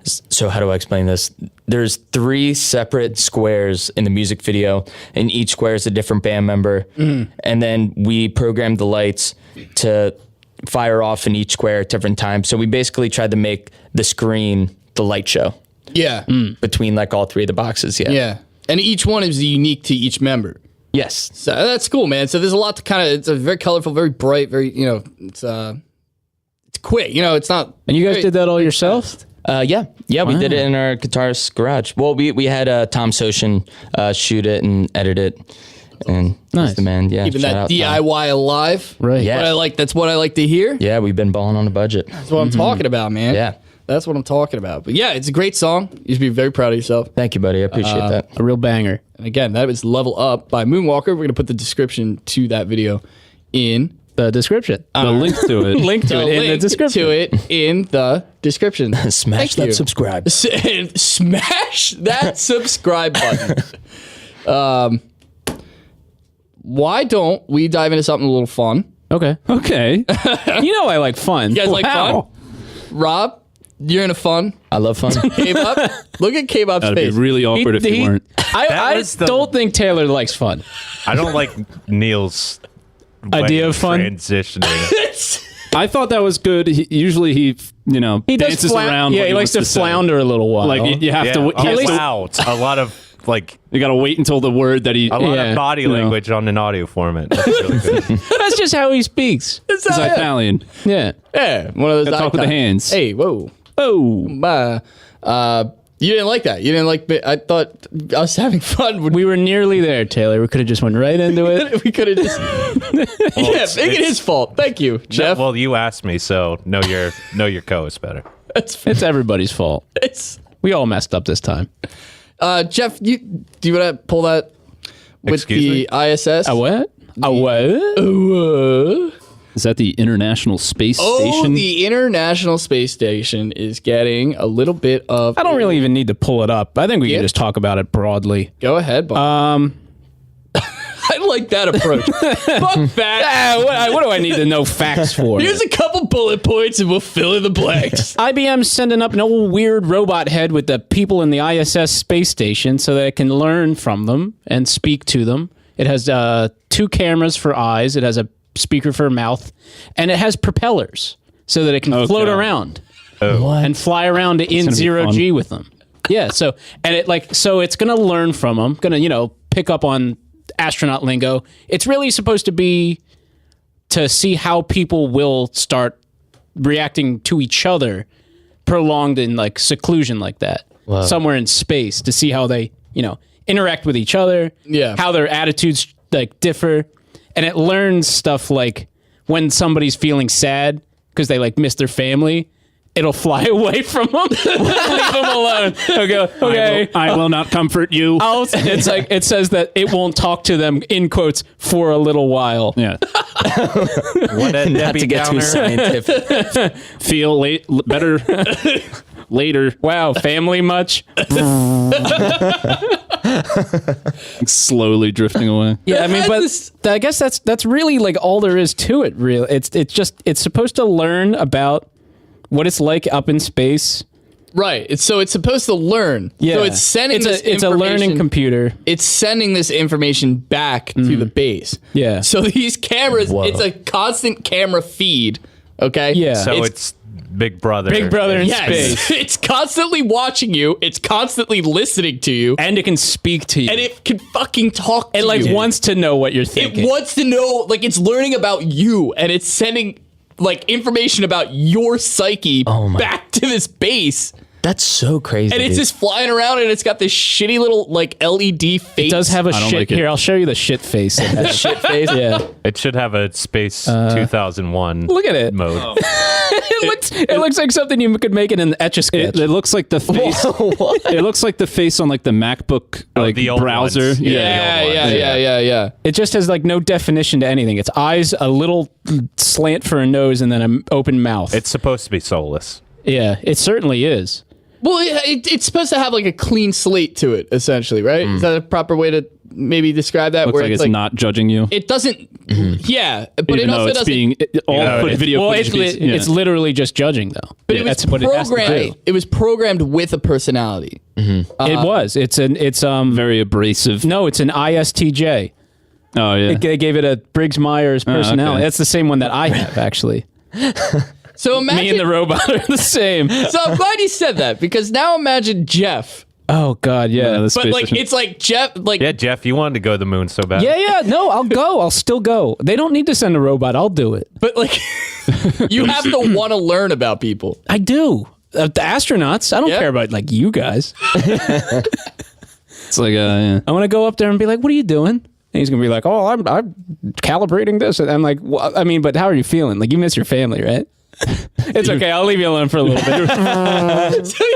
G: So how do I explain this? There's 3 separate squares in the music video, and each square is a different band member. And then we programmed the lights to fire off in each square at different times. So we basically tried to make the screen the light show
C: Yeah.
G: between like all 3 of the boxes. Yeah.
C: Yeah. And each one is unique to each member.
G: Yes.
C: So that's cool, man. So there's a lot to kind of, it's a very colorful, very bright, very, it's quick, it's not.
F: And you guys did that all yourself?
G: Yeah, we did it in our guitarist's garage. Well, we had Tom Soshin shoot it and edit it, and
F: Nice.
G: he's the man. Yeah,
C: Keeping
G: shout
C: that
G: out Tom.
C: DIY alive.
F: Right.
G: Yeah.
C: That's what I like to hear.
G: Yeah, we've been balling on a budget.
C: That's what I'm talking about, man.
G: Yeah.
C: That's what I'm talking about. But yeah, it's a great song. You should be very proud of yourself.
G: Thank you, buddy. I appreciate that.
F: A real banger.
C: And again, that was Level Up by Moonwalker. We're going to put the description to that video in
F: The description.
D: The link to it.
F: Link to it in the
C: link
F: description.
C: to it in the description.
G: Smash
C: Thank you.
G: subscribe.
C: And smash that subscribe button. Why don't we dive into something a little fun?
F: Okay.
D: Okay.
F: I like fun.
C: You guys like
D: Wow.
C: fun? Rob, you're into fun.
G: I love fun.
C: K-Pop? Look at K-Pop's
D: That'd
C: face.
D: be really awkward if you weren't.
F: I
E: was the-
F: don't think Taylor likes fun.
E: I don't like Neil's way
F: Idea of fun?
E: transitioning.
D: I thought that was good. Usually he
F: He does
D: dances around.
F: Yeah,
D: what
F: he likes
D: wants
F: to
D: say.
F: flounder a little while.
D: Like you have
E: Yeah.
D: to.
E: Oh,
D: He has to
E: wow. A lot of
D: you got to wait until the word that he.
E: a lot
F: Yeah.
E: of body
D: You know.
E: language on an audio format. That's really good.
F: That's just how he speaks.
C: It's
D: Is Italian.
F: Yeah.
C: Yeah, one of those.
D: Gotta talk with the
C: icons.
D: hands.
C: Hey, whoa.
D: Oh,
C: You didn't like that. You didn't like. I thought I was having fun.
F: We were nearly there, Taylor. We could have just went right into it.
C: We could have just. Yeah, make it his fault. Thank you, Jeff.
E: Well, you asked me, so know your co-host better.
F: It's everybody's fault.
C: It's
F: We all messed up this time.
C: Jeff. Do you want to pull that with
E: Excuse
C: the ISS?
F: A what? A what?
D: is that the International Space
C: Oh,
D: Station?
C: the International Space Station is getting a little bit of.
F: I don't really even need to pull it up. I think we
C: Yeah.
F: can just talk about it broadly.
C: Go ahead, Bob. I like that approach. Fuck that.
F: What do I need to know facts for?
C: Here's a couple bullet points and we'll fill in the blanks.
F: IBM's sending up an old weird robot head with the people in the ISS space station so that it can learn from them and speak to them. It has 2 cameras for eyes. It has a speaker for a mouth. And it has propellers so that it can float around and fly around in
D: gonna be
F: 0G with them. Yeah, so it's going to learn from them, going to, pick up on astronaut lingo. It's really supposed to be to see how people will start reacting to each other prolonged in like seclusion like that. Somewhere in space to see how they, interact with each other.
C: Yeah.
F: How their attitudes like differ. And it learns stuff like when somebody's feeling sad because they like miss their family, it'll fly away from them. Leave them alone. It'll go, okay.
D: I will not comfort you.
F: It's like it says that it won't talk to them in quotes for a little while.
D: Yeah.
E: What a
G: Not
E: Debbie
G: to get too
E: Downer.
G: scientific.
D: Feel better. Later.
F: Wow, family much?
D: Slowly drifting away.
F: Yeah, I mean, but I guess that's really like all there is to it. Real, it's supposed to learn about what it's like up in space.
C: Right. It's supposed to learn.
F: Yeah.
C: So it's sending
F: it's a learning computer.
C: It's sending this information back to the base.
F: Yeah.
C: So these cameras, it's a constant camera feed. Okay.
F: Yeah.
E: So it's Big Brother.
F: Big Brother in
C: Yes.
F: space.
C: It's constantly watching you. It's constantly listening to you.
F: And it can speak to you.
C: And it can fucking talk to
F: it like
C: you.
F: wants to know what you're thinking.
C: It wants to know, like, it's learning about you, and it's sending like information about your psyche back to this base.
G: That's so crazy.
C: And it's just flying around, and it's got this shitty little like LED face.
F: It does have a shit
D: like it.
F: here. I'll show you the shit face. The
C: shit face.
F: Yeah.
E: It should have a Space 2001
F: Look at it.
E: mode.
F: It looks like something you could make in an Etch-a-Sketch.
D: It looks like the face. It looks like the face on like the MacBook like
E: the old
D: browser.
E: ones.
C: Yeah.
F: It just has like no definition to anything. Its eyes, a little slant for a nose, and then an open mouth.
E: It's supposed to be soulless.
F: Yeah, it certainly is.
C: Well, it's supposed to have like a clean slate to it, essentially, right? Is that a proper way to maybe describe that?
D: Looks
C: where
D: like it's not judging you.
C: It doesn't. Yeah, but
D: Even
C: it
D: though
C: also
D: it's
C: doesn't.
D: being video footage.
F: It's literally just judging, though.
C: But it was
F: That's what it has to
C: programmed.
F: do.
C: It was programmed with a personality.
F: It was. It's
D: very abrasive.
F: no, it's an ISTJ.
D: Oh yeah.
F: They gave it a Briggs Myers personality.
D: okay.
F: That's the same one that I have, actually.
C: So imagine.
F: Me and the robot are the same.
C: So I'm glad you said that, because now imagine Jeff.
F: Oh God, yeah.
D: the
C: But
D: space
C: like,
D: station.
C: it's like Jeff. Like,
E: Yeah, Jeff, you wanted to go to the moon so bad.
F: Yeah. No, I'll go. I'll still go. They don't need to send a robot. I'll do it.
C: but like, you have to want to learn about people.
F: I do. The astronauts. I don't
C: Yeah.
F: care about like you guys.
D: It's like yeah.
F: I want to go up there and be like, "What are you doing?" And he's gonna be like, "Oh, I'm calibrating this." And I'm like, well, I mean, but how are you feeling? Like, you miss your family, right? It's okay. I'll leave you alone for a little bit.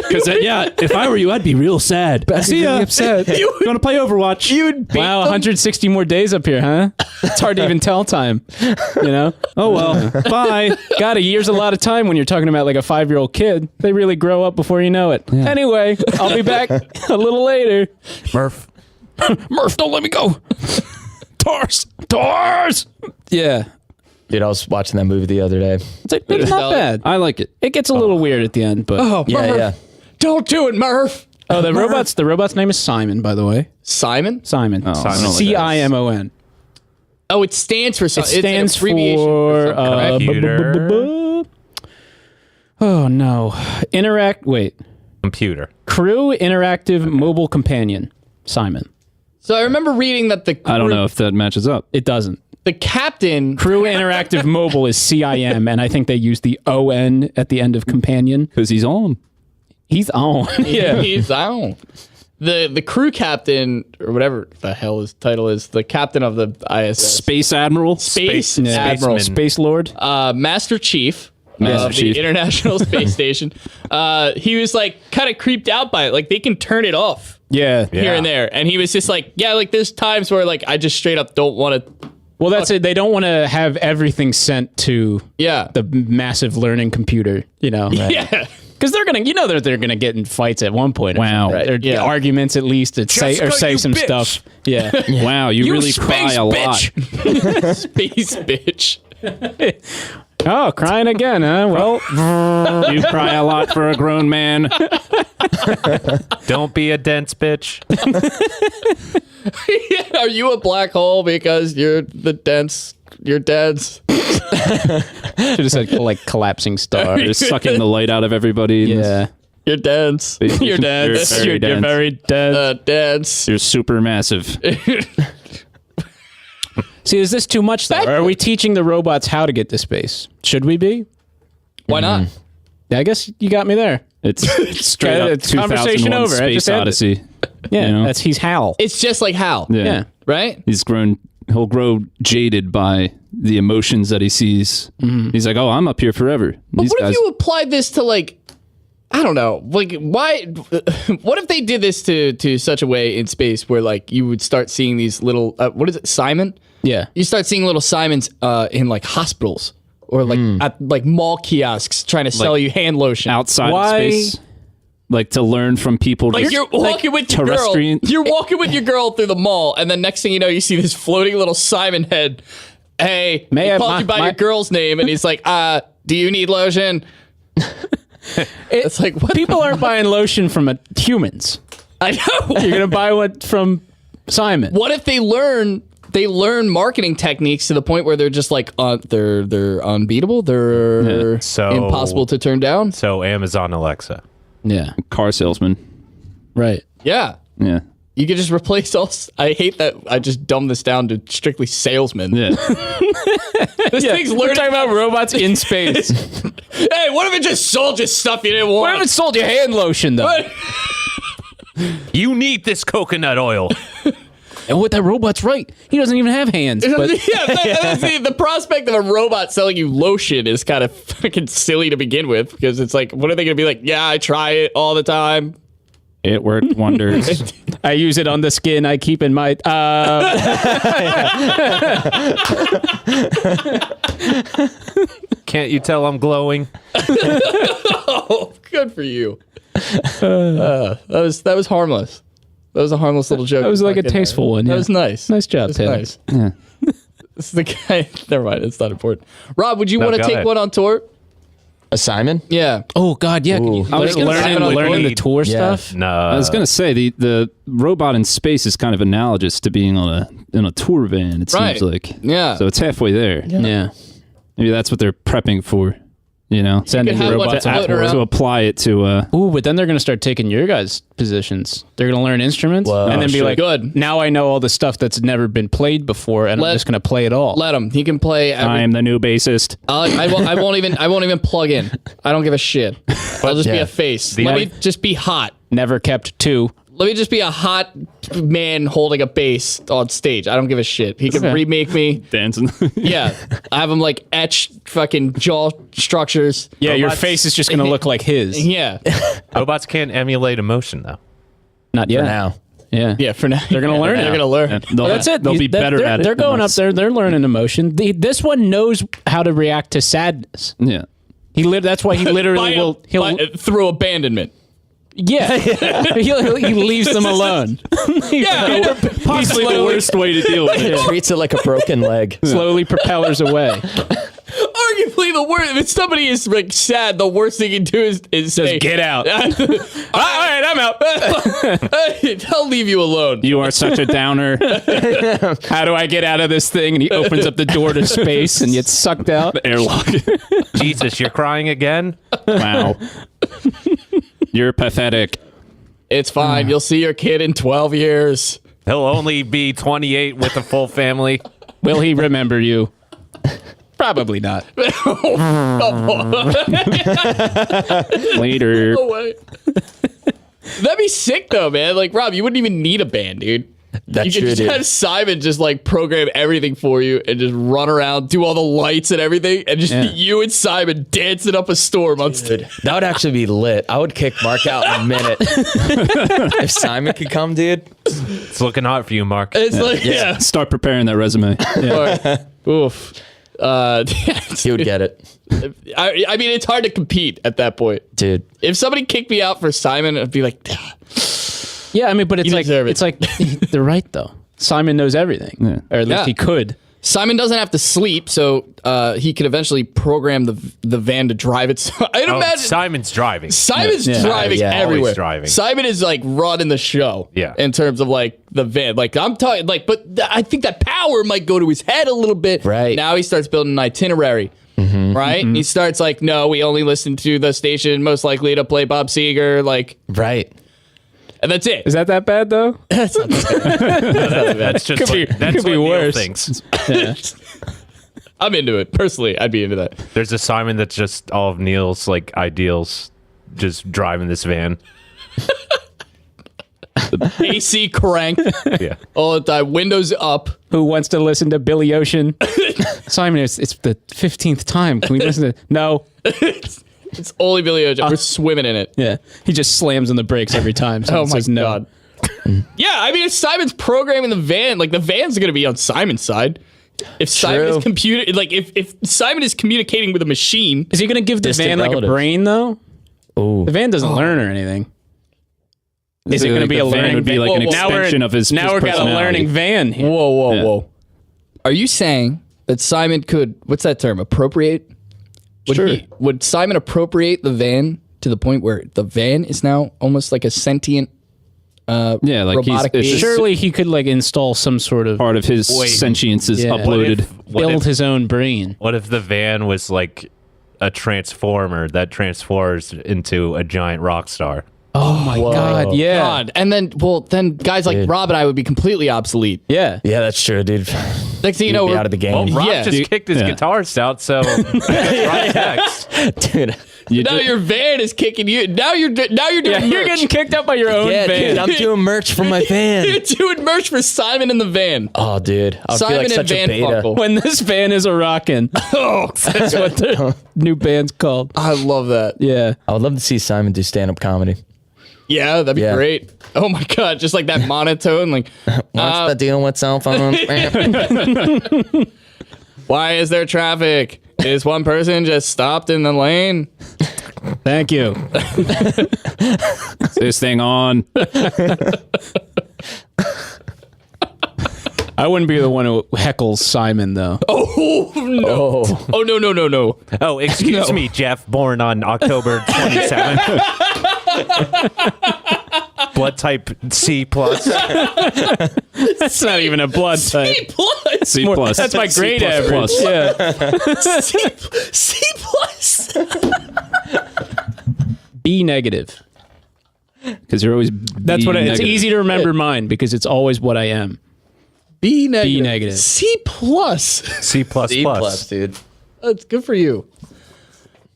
D: Because if I were you, I'd be real sad. See ya.
F: Upset.
D: You want to play Overwatch?
C: You would beat
F: Wow,
C: them.
F: 160 more days up here, huh? It's hard to even tell time. You know?
D: Oh well. Bye.
F: God, a year's a lot of time when you're talking about like a 5-year-old kid. They really grow up before you know it. Yeah. Anyway, I'll be back a little later.
E: Murph.
F: Murph, don't let me go. Tars. Yeah.
G: Dude, I was watching that movie the other day.
F: It's not bad.
D: I like it.
F: It gets a little weird at the end, but
C: Oh,
G: Yeah,
C: Murph.
G: yeah.
C: Don't do it, Murph.
F: the robot's name is Simon, by the way.
C: Simon?
F: Simon.
D: I don't like that.
F: CIMON.
C: Oh, it stands for
F: It
C: something.
F: stands
C: it's an abbreviation
F: for
C: something, right?
E: Computer.
F: Oh no.
E: Computer.
F: Crew Interactive Mobile Companion. Simon.
C: So I remember reading that
D: I don't know if that matches up.
F: It doesn't.
C: the captain.
F: Crew Interactive Mobile is CIM, and I think they use the ON at the end of companion.
D: Because he's on.
F: He's on.
C: Yeah, he's on. The crew captain, or whatever the hell his title is, the captain of the ISS.
D: Space Admiral.
C: Space
F: Yeah.
C: Admiral.
F: Space Lord.
C: Master Chief.
D: Master
C: Of
D: Chief.
C: the International Space Station. He was like kind of creeped out by it. Like they can turn it off
F: Yeah.
C: here and there. And he was just like, yeah, like there's times where like I just straight up don't want to.
F: Well, that's it. They don't want to have everything sent to
C: Yeah.
F: the massive learning computer, you know.
C: Yeah.
F: Because they're gonna, you know, they're gonna get in fights at one point.
D: Wow.
F: Or
C: Yeah.
F: arguments at least, or say
E: you
F: some
E: bitch.
F: stuff. Yeah.
D: Wow, you really cry a lot.
C: Space bitch.
F: Oh, crying again, huh? Well,
D: You cry a lot for a grown man.
E: Don't be a dense bitch.
C: Are you a black hole because you're dense?
F: should have said like collapsing star.
D: You're sucking the light out of everybody.
F: Yeah.
C: You're dense.
F: You're dense.
D: You're very
F: You're very dense.
C: Dense.
D: You're super massive.
F: See, is this too much though? Or are we teaching the robots how to get to space? Should we be?
C: Why not?
F: Yeah, I guess you got me there.
D: It's straight up
F: It's conversation
D: 2001
F: over. I
D: Space
F: just had it.
D: Odyssey.
F: Yeah,
D: You know?
F: he's Hal.
C: It's just like Hal.
F: Yeah.
C: Right?
D: He'll grow jaded by the emotions that he sees. He's like, oh, I'm up here forever.
C: But what if you applied this to like, I don't know, like why? What if they did this to such a way in space where like you would start seeing these little what is it, Simon?
F: Yeah.
C: You start seeing little Simons in like hospitals or like at like mall kiosks trying to sell you hand lotion.
D: outside
F: Why?
D: of space. like to learn from people.
C: Like you're walking with your girl.
D: terrestrian-
C: You're walking with your girl through the mall, and then next thing you know, you see this floating little Simon head. Hey, he called you by your girl's name, and he's like, do you need lotion? It's like, what?
F: People aren't buying lotion from humans.
C: I know.
F: You're gonna buy one from Simon.
C: What if they learn marketing techniques to the point where they're just like they're unbeatable, they're impossible to turn down?
E: So Amazon Alexa.
F: Yeah,
D: car salesman.
F: right.
C: Yeah.
D: Yeah.
C: You could just replace all. I hate that I just dumbed this down to strictly salesmen.
D: Yeah.
C: This thing's
F: We're
C: learning.
F: talking about robots in space.
C: Hey, what if it just sold you stuff you didn't want?
F: What if it sold you hand lotion though?
E: You need this coconut oil.
F: And what that robot's right. He doesn't even have hands. But
C: The prospect of a robot selling you lotion is kind of fucking silly to begin with, because it's like, what are they going to be like? Yeah, I try it all the time.
D: It worked wonders.
F: I use it on the skin I keep in my.
E: Can't you tell I'm glowing?
C: Oh, good for you. That was harmless. That was a harmless little joke.
F: That was like a tasteful one.
C: That
F: Yeah.
C: was nice.
F: Nice job,
C: That's
F: Tim.
C: nice. This is the guy. Never mind. It's not important. Rob, would you want to
E: go
C: take
E: ahead.
C: one on tour?
G: A Simon?
C: Yeah.
F: Oh God, yeah. Can you
D: I was gonna
F: learning
D: say,
F: learning the
E: lead.
F: tour
G: Yeah.
F: stuff.
E: No.
D: I was gonna say the robot in space is kind of analogous to being in a tour van. It
C: Right.
D: seems like.
C: Yeah.
D: So it's halfway there.
F: Yeah.
D: Maybe that's what they're prepping for. You know,
F: Sending
C: have one
F: robots
C: floating
F: out.
C: around.
D: to apply it to.
F: Ooh, but then they're going to start taking your guys' positions. They're going to learn instruments
G: Whoa.
F: and then be
C: shit.
F: like,
C: Good.
F: now I know all the stuff that's never been played before, and I'm just going to play it all.
C: Let him. He can play.
D: I am the new bassist.
C: I won't even plug in. I don't give a shit. I'll just be a face. Let me just be hot.
F: Never kept two.
C: Let me just be a hot man holding a bass on stage. I don't give a shit. He can
F: Okay.
C: remake me.
D: Dancing.
C: Yeah. I have him like etch fucking jaw structures.
F: Yeah, your
E: Robots-
F: face is just going to look like his.
C: Yeah.
E: Robots can't emulate emotion, though.
F: Not yet.
G: For now.
F: Yeah.
C: Yeah, for now.
F: They're going to learn
C: They're
F: it.
C: going to learn.
D: They'll,
F: That's it.
D: They'll be better
F: they're,
D: at it.
F: They're
D: than
F: going up
D: us.
F: there. They're learning emotion. This one knows how to react to sadness.
D: Yeah.
F: That's why he literally will. He'll
C: through abandonment.
F: yeah. he leaves them alone.
C: Yeah.
D: Possibly the worst way to deal with it.
G: Treats it like a broken leg.
F: Slowly propellers away.
C: Arguably the worst. If somebody is like sad, the worst thing you can do is say,
F: Get out.
C: all right, I'm out. I'll leave you alone.
D: You are such a downer.
F: How do I get out of this thing? And he opens up the door to space and gets sucked out.
D: Airlock.
E: Jesus, you're crying again?
D: Wow. You're pathetic.
C: It's fine. You'll see your kid in 12 years.
E: He'll only be 28 with a full family.
F: Will he remember you? Probably not.
D: Later.
C: No way. That'd be sick though, man. Like, Rob, you wouldn't even need a band, dude.
G: That's
C: You could
G: true,
C: just
G: dude.
C: have Simon just like program everything for you and just run around, do all the lights and everything, and just you and Simon dancing up a storm on stage.
G: That would actually be lit. I would kick Mark out in a minute. If Simon could come, dude.
E: It's looking hot for you, Mark.
C: It's like, yeah.
D: Start preparing that resume.
C: Oof.
G: He would get it.
C: I mean, it's hard to compete at that point.
G: Dude.
C: If somebody kicked me out for Simon, I'd be like,
F: Yeah, I mean, but it's
C: You
F: like
C: deserve it.
F: it's like they're right though. Simon knows everything, or at least
C: Yeah.
F: he could.
C: Simon doesn't have to sleep, so he could eventually program the van to drive itself. I'd
E: Oh,
C: imagine
E: Simon's driving.
C: Simon's
F: Yeah.
C: driving
G: Yeah.
C: everywhere.
E: Always driving.
C: Simon is like running the show.
E: Yeah.
C: In terms of like the van, like I'm talking, like, but I think that power might go to his head a little bit.
G: Right.
C: Now he starts building an itinerary. Right. He starts like, no, we only listen to the station most likely to play Bob Seger, like,
G: Right.
C: and that's it.
F: Is that bad though?
E: That's just
F: Could be-
E: that's
F: could be
E: what Neil
F: worse.
E: thinks.
C: I'm into it personally. I'd be into that.
E: There's a Simon that's just all of Neil's like ideals, just driving this van.
C: AC cranked
E: Yeah.
C: all the time. Windows up.
F: Who wants to listen to Billy Ocean? Simon, it's the 15th time. Can we listen to? No.
C: It's only Billy Ocean. We're swimming in it.
F: Yeah, he just slams on the brakes every time. Someone
C: Oh my
F: says no.
C: god. Yeah, I mean, if Simon's programming the van, like the van's going to be on Simon's side. If Simon is if Simon is communicating with a machine,
F: Is he going to give the
G: Distant
F: van like
G: relatives.
F: a brain though?
G: Ooh.
F: The van doesn't learn or anything. Is it going to be a
D: the van
F: learning
D: would be
F: van?
D: like an
F: Now
D: extension of his
F: Now we've got a
D: personality.
F: learning van here.
C: Whoa. Are you saying that Simon could, what's that term, appropriate? Would Simon appropriate the van to the point where the van is now almost like a sentient
D: like
C: robotic
D: it's
C: being?
F: Surely he could like install some sort of
D: part of his sentience is
F: Yeah.
D: uploaded.
F: build his own brain.
E: What if the van was like a transformer that transforms into a giant rock star?
F: Oh my God! Yeah,
C: God. And then guys like Rob and I would be completely obsolete.
F: yeah.
G: Yeah, that's true, dude.
C: Next thing you know,
G: Be
C: we're
G: out of the game.
E: Well, Rob
C: Yeah.
E: just kicked his guitarist out, so right next.
G: Dude.
C: now your van is kicking you. Now you're doing
F: Yeah,
C: merch.
F: you're getting kicked out by your own
G: Yeah,
F: van.
G: dude, I'm doing merch for my
C: You're
G: van.
C: doing merch for Simon in the van.
G: Oh, dude. I feel
C: Simon
G: like
C: and
G: such
C: Van
G: a beta.
C: Funkle.
F: When this van is a rockin'. That's what the new band's called.
C: I love that.
F: Yeah.
G: I would love to see Simon do stand-up comedy.
C: Yeah, that'd be
G: Yeah.
C: great. Oh my God, just like that monotone, like,
G: What's the deal with cell phones?
C: why is there traffic? Is one person just stopped in the lane?
F: Thank you.
D: This thing on.
F: I wouldn't be the one who heckles Simon, though.
C: Oh no! Oh no!
E: Oh, excuse me, Jeff, born on October 27th. Blood type C+.
F: That's not even a blood type.
C: C+.
D: C+.
F: That's my grade
D: C++.
F: average. Yeah.
C: C+.
F: B negative.
D: Because you're always
F: That's what it's easy to remember mine because it's always what I am.
C: B negative.
F: B negative.
C: C+.
E: C++.
G: dude.
C: That's good for you.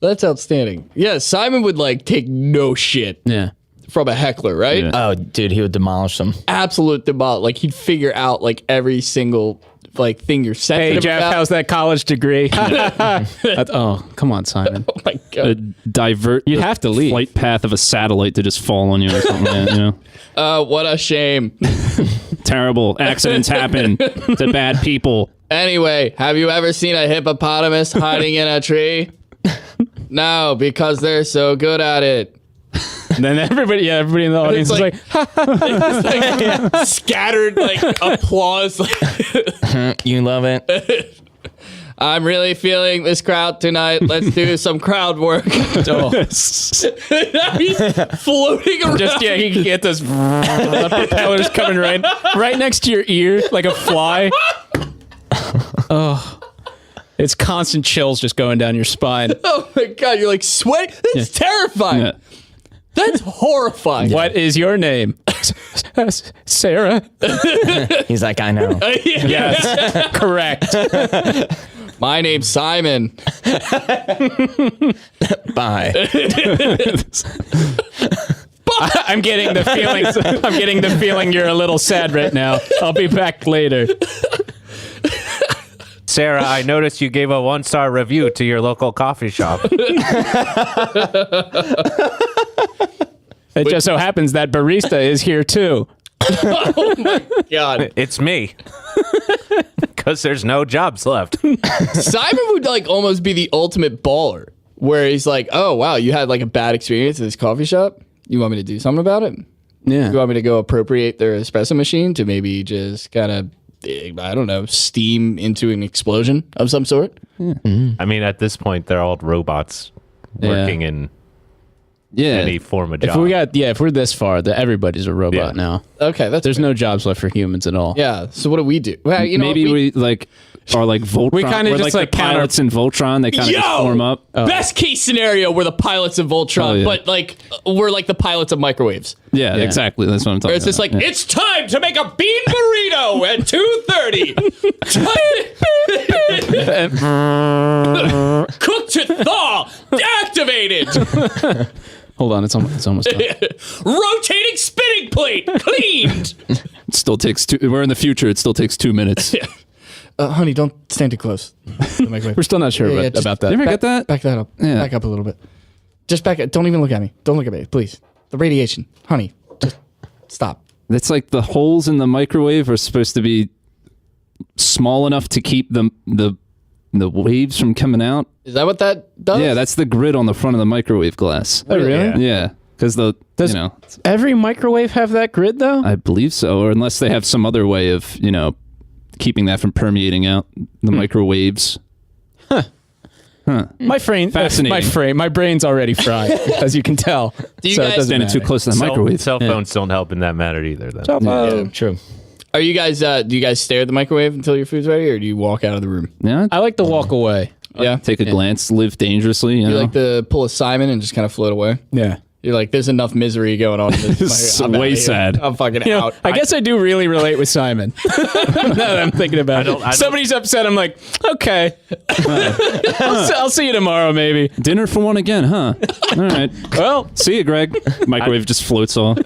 C: That's outstanding. Yeah, Simon would like take no shit
F: Yeah.
C: from a heckler, right?
D: Yeah.
G: Oh, dude, he would demolish them.
C: Absolute demol. Like he'd figure out like every single like thing you're sensitive
F: Hey, Jeff,
C: about.
F: how's that college degree? Oh, come on, Simon.
C: Oh my God.
D: divert
F: You'd
D: the
F: have to leave.
D: flight path of a satellite to just fall on you or something. Like that, you know?
C: What a shame.
D: Terrible accidents happen to bad people.
C: Anyway, have you ever seen a hippopotamus hiding in a tree? No, because they're so good at it.
F: And then everybody in the audience is like,
C: It's like scattered like applause.
G: You love it?
C: I'm really feeling this crowd tonight. Let's do some crowd work.
F: oh.
C: He's floating around.
F: Just, yeah, he can get those propellers coming right next to your ear like a fly. Oh. It's constant chills just going down your spine.
C: Oh my God, you're like sweating. That's terrifying.
D: Yeah.
C: That's horrifying.
F: What is your name? Sarah.
G: He's like, I know.
F: Yes, correct.
C: My name's Simon.
G: Bye.
F: I'm getting the feeling you're a little sad right now. I'll be back later.
E: Sarah, I noticed you gave a 1-star review to your local coffee shop.
F: It just so happens that barista is here too.
C: God.
E: It's me. Because there's no jobs left.
C: Simon would like almost be the ultimate baller where he's like, oh, wow, you had like a bad experience at this coffee shop. You want me to do something about it?
F: Yeah.
C: You want me to go appropriate their espresso machine to maybe just kind of, I don't know, steam into an explosion of some sort?
E: I mean, at this point, they're all robots working in any form of job.
F: If we're this far, that everybody's a robot
E: Yeah.
F: now.
C: Okay,
F: There's no jobs left for humans at all.
C: Yeah, so what do we do? Well, you know,
D: Maybe we like are like Voltron.
F: We kinda
D: we're
F: just,
D: like the
F: like,
D: pilots in Voltron. They kind of just form up.
C: Best case scenario, we're the pilots of Voltron,
D: Oh, yeah.
C: but like we're like the pilots of microwaves.
D: Yeah, exactly. That's what I'm talking
C: Where it's just
D: about.
C: like, it's time to make a bean burrito at 2:30. Cooked to thaw. Activated.
F: Hold on, it's almost done.
C: Rotating spinning plate. Cleaned.
D: It still takes we're in the future. It still takes 2 minutes.
C: Honey, don't stand too close.
F: We're still not sure
C: Yeah, just-
F: about that.
D: You ever get that?
C: Back that up.
D: Yeah.
C: Back up a little bit. Just back up. Don't even look at me. Don't look at me, please. The radiation. Honey, just stop.
D: It's like the holes in the microwave are supposed to be small enough to keep the waves from coming out.
C: Is that what that does?
D: Yeah, that's the grid on the front of the microwave glass.
F: Oh, really?
E: Yeah.
D: Yeah. Because
F: Does every microwave have that grid though?
D: I believe so, or unless they have some other way of keeping that from permeating out the microwaves.
F: My brain's already fried, as you can tell.
C: Do you guys
D: standing too close to the microwave?
E: Cell phones don't help in that matter either. Then
G: Yeah, true.
C: Are you guys? Do you guys stare at the microwave until your food's ready, or do you walk out of the room?
D: Yeah,
F: I like to walk away.
C: Yeah,
D: take a glance, live dangerously.
C: you like to pull a Simon and just kind of float away.
F: Yeah.
C: You're like, there's enough misery going on.
D: It's way sad.
C: I'm fucking out.
F: I guess I do really relate with Simon. Now that I'm thinking about it. Somebody's upset. I'm like, okay. I'll see you tomorrow, maybe.
D: Dinner for one again, huh? All right.
F: Well,
D: see you, Greg. Microwave just floats off.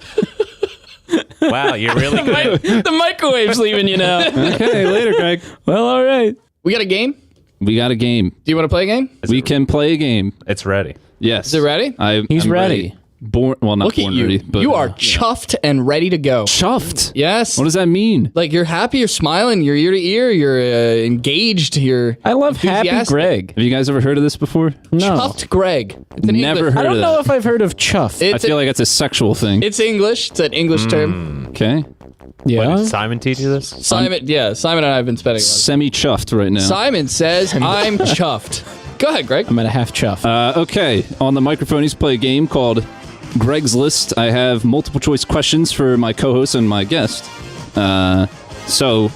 E: wow, you're really good.
F: the microwave's leaving you now.
D: Okay, later, Greg.
F: Well, all right.
C: We got a game?
D: We got a game.
C: Do you want to play a game?
D: We can play a game.
E: It's ready.
D: Yes.
C: Is it ready?
F: He's
D: I'm
F: ready.
D: Not
C: Look
D: born
C: at you.
D: ready. But,
C: you are chuffed and ready to go.
D: chuffed.
C: Yes.
D: What does that mean?
C: Like you're happy, you're smiling, you're ear to ear, you're engaged, you're
F: I love Happy
C: enthusiastic.
F: Greg.
D: Have you guys ever heard of this before?
F: No.
C: Chuffed Greg. It's an
D: Never
C: English.
D: heard
F: I don't
D: of
F: know
D: that.
F: if I've heard of chuff.
D: I
C: It's
D: feel like it's a sexual thing.
C: it's English. It's an English term.
D: Okay.
F: Yeah.
E: Did Simon teach you this?
C: Simon and I have been spending a lot of
D: Semi-chuffed right now.
C: Simon says, I'm chuffed. Go ahead, Greg.
F: I'm at a half chuff.
D: Okay. On the Microphonies, play a game called Greg's List. I have multiple choice questions for my co-host and my guest. So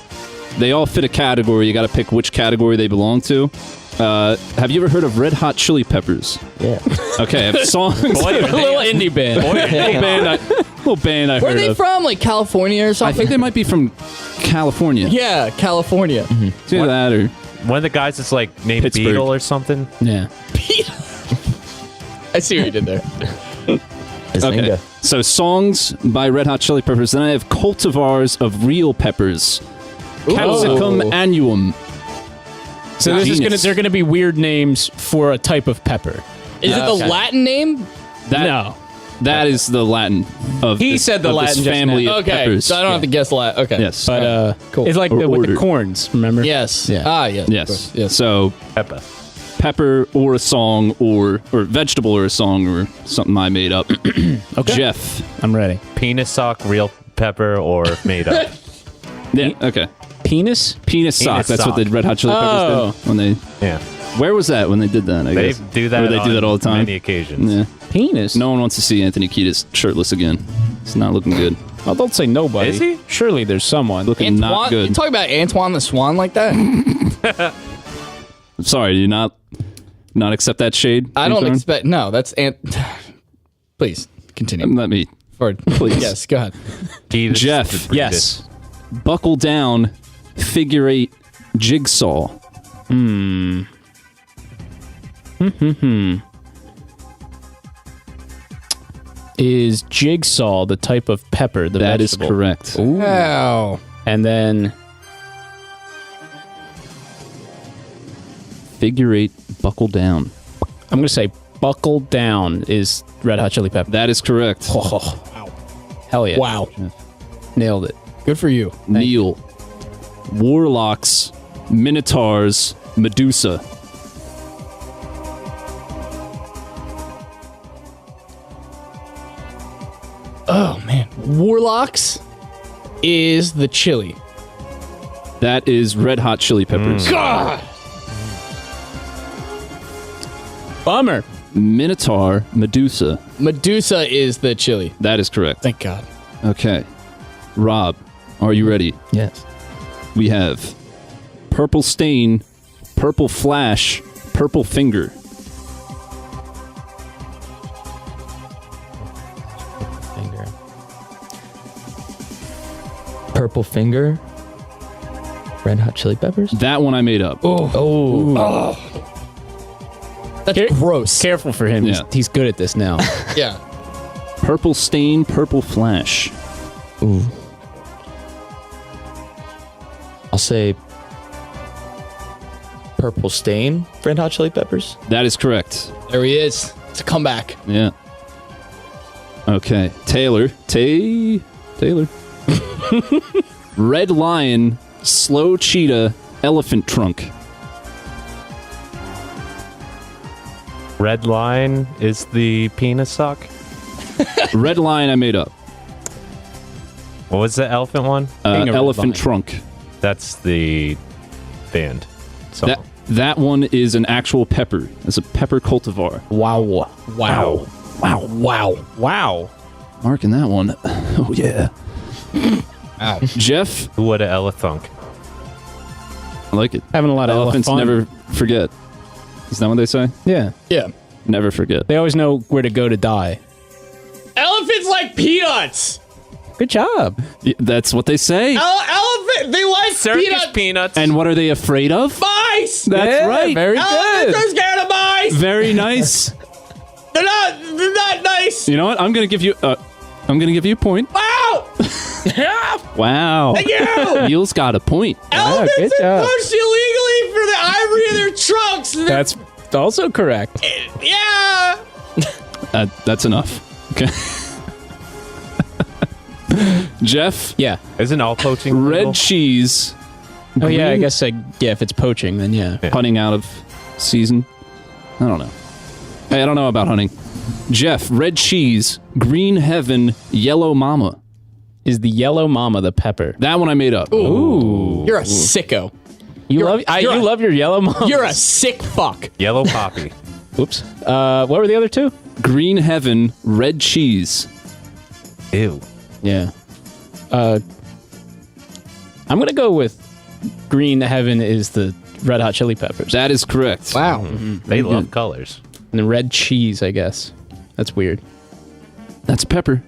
D: they all fit a category. You got to pick which category they belong to. Have you ever heard of Red Hot Chili Peppers?
G: Yeah.
D: Okay, I have songs.
F: a little indie band.
D: Little band I
C: Where are
D: heard
C: they
D: of.
C: from? Like California or
D: I
C: something?
D: think they might be from California.
C: Yeah, California.
D: It's either that or
E: One of the guys that's like named
D: Pittsburgh.
E: Beetle or something.
F: Yeah.
C: I see what you did there.
D: okay. So songs by Red Hot Chili Peppers. Then I have cultivars of real peppers. Capsicum annuum.
F: So they're gonna be weird names for a type of pepper.
C: Is it the
D: Okay.
C: Latin name?
F: No.
D: That is the Latin of
F: He
D: this,
F: said the
D: of
F: Latin
D: this
F: just
D: family
F: now.
D: of
C: Okay,
D: peppers.
C: so I don't have to guess Latin. Okay.
D: Yes.
F: But
C: Cool.
F: it's like
D: Or
F: with the
D: ordered.
F: corns, remember?
C: Yes.
F: Yeah.
C: Ah, yes.
D: Yes.
C: Of course. Yes.
D: So
E: Peppa.
D: pepper or a song or vegetable or a song or something I made up.
F: Okay.
D: Jeff.
F: I'm ready.
E: Penis sock, real pepper, or made up.
D: Yeah. Okay.
F: Penis?
D: Penis sock. That's what the
E: sock.
D: Red Hot Chili Peppers did when they.
E: Yeah.
D: Where was that when they did that? I
E: They
D: guess.
E: do that.
D: Or they do that all the time.
E: Many occasions.
D: Yeah.
F: Penis?
D: No one wants to see Anthony Kiedis shirtless again. It's not looking good.
F: Oh, don't say nobody.
E: Is he?
F: Surely there's someone.
D: Looking not
C: Antoine, you
D: good.
C: talk about Antoine the Swan like that?
D: I'm sorry. Do you not accept that shade?
C: I don't
D: Antoine?
C: expect. No, that's Please continue.
D: Let me.
C: Forward.
D: Please.
C: Yes, go ahead.
E: Penis
D: Jeff.
E: is pretty
F: Yes.
D: Buckle down. Figure 8 jigsaw.
F: Is jigsaw the type of pepper?
D: That is
F: vegetable?
D: correct.
C: Wow.
F: And then
D: Figure 8. Buckle down.
F: I'm gonna say buckle down is Red Hot Chili Pepper.
D: That is correct.
F: Hell yeah!
C: Wow.
F: Nailed it.
C: Good for you.
D: Neil. Warlocks. Minotaurs. Medusa.
C: Oh, man. Warlocks is the chili.
D: That is Red Hot Chili Peppers.
C: God!
F: Bummer.
D: Minotaur. Medusa.
C: Medusa is the chili.
D: That is correct.
C: Thank God.
D: Okay. Rob, are you ready?
G: Yes.
D: We have Purple Stain, Purple Flash, Purple Finger.
G: Finger. Purple Finger. Red Hot Chili Peppers.
D: That one I made up.
C: That's gross.
F: Careful for him.
D: Yeah.
F: He's good at this now.
C: Yeah.
D: Purple Stain, Purple Flash.
G: Ooh. I'll say Purple Stain. Red Hot Chili Peppers.
D: That is correct.
C: There he is. It's a comeback.
D: Yeah. Okay. Taylor. Taylor. Red Lion, Slow Cheetah, Elephant Trunk.
E: Red line is the penis sock.
D: Red Lion I made up.
E: What was the elephant one?
D: Elephant Trunk.
E: That's the band song.
D: That one is an actual pepper. It's a pepper cultivar.
F: Wow.
D: Marking that one. Oh, yeah. Jeff,
E: Who would have elephunk?
D: I like it.
F: Having a lot of
D: Elephants
F: fun.
D: never forget. Is that what they say?
F: Yeah.
C: Yeah.
D: Never forget.
F: They always know where to go to die.
C: Elephants like peanuts.
F: Good job.
D: That's what they say.
C: Elephant, they like
E: Circus peanuts.
D: And what are they afraid of?
C: mice.
D: That's right.
F: Very
C: Elephants
F: good.
C: are scared of mice.
D: Very nice.
C: They're not nice.
D: You know what? I'm gonna give you a point.
C: Wow.
D: Wow.
C: Thank you.
D: Neil's got a point.
C: Elephants
F: good
C: are
F: job.
C: pushed illegally for the ivory of their trunks.
F: That's also correct.
C: Yeah.
D: That's enough. Okay. Jeff,
F: Yeah.
E: Isn't all poaching
D: red
E: legal?
D: cheese
F: Oh, yeah, I guess, if it's poaching, then yeah.
D: hunting out of season. I don't know. Hey, I don't know about hunting. Jeff, red cheese, green heaven, yellow mama.
F: Is the yellow mama the pepper?
D: That one I made up.
F: Ooh.
C: You're a sicko.
F: You
C: you're a-
F: love your yellow mama?
C: You're a sick fuck.
E: Yellow poppy.
F: Oops. What were the other two?
D: Green heaven, red cheese.
E: Ew.
F: Yeah. I'm going to go with green heaven is the Red Hot Chili Peppers.
D: That is correct.
C: Wow.
E: They love colors.
F: And the red cheese, I guess. That's weird.
D: That's pepper,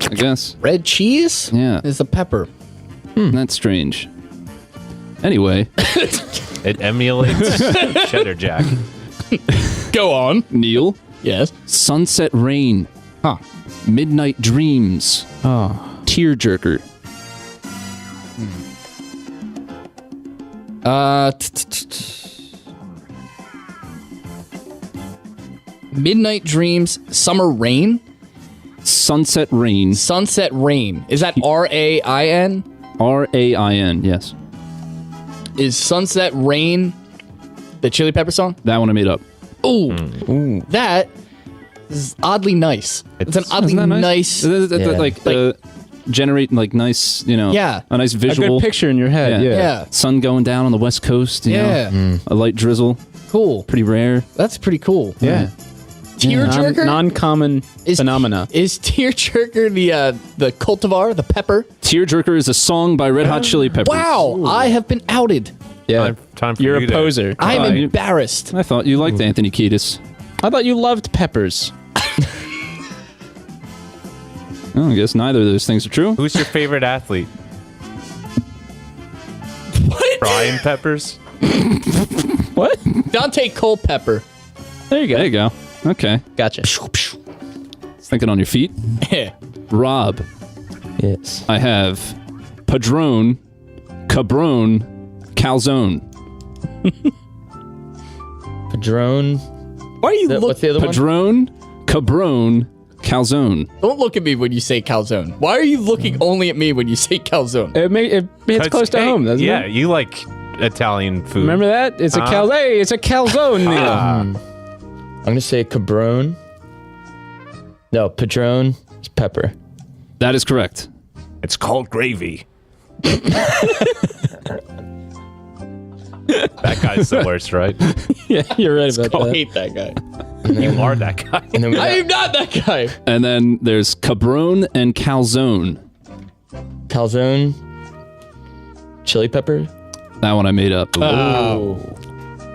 D: I guess.
C: Red cheese
D: Yeah.
C: is the pepper.
D: That's strange. Anyway,
E: It emulates cheddar jack.
C: Go on.
D: Neil,
C: Yes.
D: sunset rain.
C: Huh.
D: Midnight dreams.
F: Oh.
D: Tearjerker.
C: Midnight Dreams, Summer Rain,
D: Sunset rain.
C: Sunset Rain. Is that RAIN?
D: RAIN, yes.
C: Is Sunset Rain the Chili Pepper song?
D: That one I made up.
C: Ooh. That is oddly nice. It's an oddly
D: Isn't that
C: nice.
D: Generate like nice,
C: Yeah.
D: a nice
F: A
D: visual.
F: good picture in your head, yeah.
C: Yeah.
D: Sun going down on the west coast. You
C: Yeah.
D: know, a light drizzle.
C: Cool.
D: Pretty rare.
C: That's pretty cool.
F: Yeah.
C: Tearjerker?
F: Non-common phenomena.
C: Is Tearjerker the cultivar, the pepper?
D: Tearjerker is a song by Red Hot Chili Peppers.
C: Wow, I have been outed.
F: Yeah.
E: Time for
F: You're
E: you
F: a
E: to-
F: poser.
C: I am
D: you-
C: embarrassed.
D: I thought you liked Anthony Kiedis.
F: I thought you loved peppers.
D: Oh, I guess neither of those things are true.
E: Who's your favorite athlete?
C: What?
E: Brian Peppers?
F: What?
C: Dante Culpepper.
F: There you go.
D: There you go. Okay.
F: Gotcha.
D: Thinking on your feet. Rob,
F: Yes.
D: I have Padron, Cabron, Calzone.
G: Padron.
C: Why are you
G: What's the other one?
D: Padron, Cabron, Calzone.
C: Don't look at me when you say calzone. Why are you looking only at me when you say calzone?
F: It hits close to
E: Hey,
F: home, doesn't
E: yeah,
F: it?
E: you like Italian food.
F: Remember that? It's a Hey, it's a calzone, Neil.
G: I'm gonna say cabron. No, padron. It's pepper.
D: That is correct.
E: It's called gravy. That guy's the worst, right?
F: Yeah, you're right about
C: I
F: that.
C: hate that guy.
E: You are that guy.
G: And then we
C: I am
G: got
C: not that guy.
D: And then there's Cabron and Calzone.
G: calzone. Chili pepper.
D: That one I made up.
C: Oh.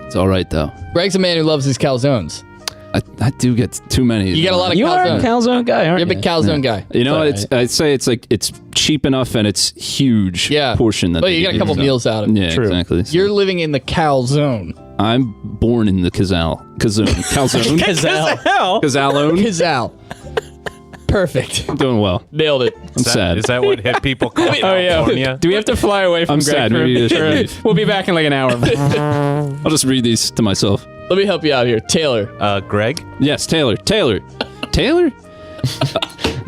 D: It's all right, though.
C: Greg's a man who loves his calzones.
D: I do get too many.
C: You get a lot of
F: You are a
C: calzone.
F: calzone guy, aren't
C: You're a
F: you?
C: big calzone guy.
D: You know,
F: It's
D: I'd say it's like it's cheap enough and it's huge
C: Yeah.
D: portion. That
C: But
D: they
C: you get a
D: give
C: couple
D: so-
C: meals out of it.
D: Yeah,
F: True.
D: exactly.
C: You're living in the calzone.
D: I'm born in the Calzone. Calzone. Calzone.
C: Kazal. Perfect.
D: I'm doing well.
C: Nailed it.
D: I'm sad.
E: Is that what hip people call
F: Oh, yeah.
E: California?
F: Do we have to fly away from
D: I'm
F: Greg?
D: sad.
F: for a
D: Maybe I should
F: minute?
D: leave.
F: We'll be back in like an hour.
D: I'll just read these to myself.
C: Let me help you out here. Taylor.
E: Greg?
D: Yes, Taylor. Taylor.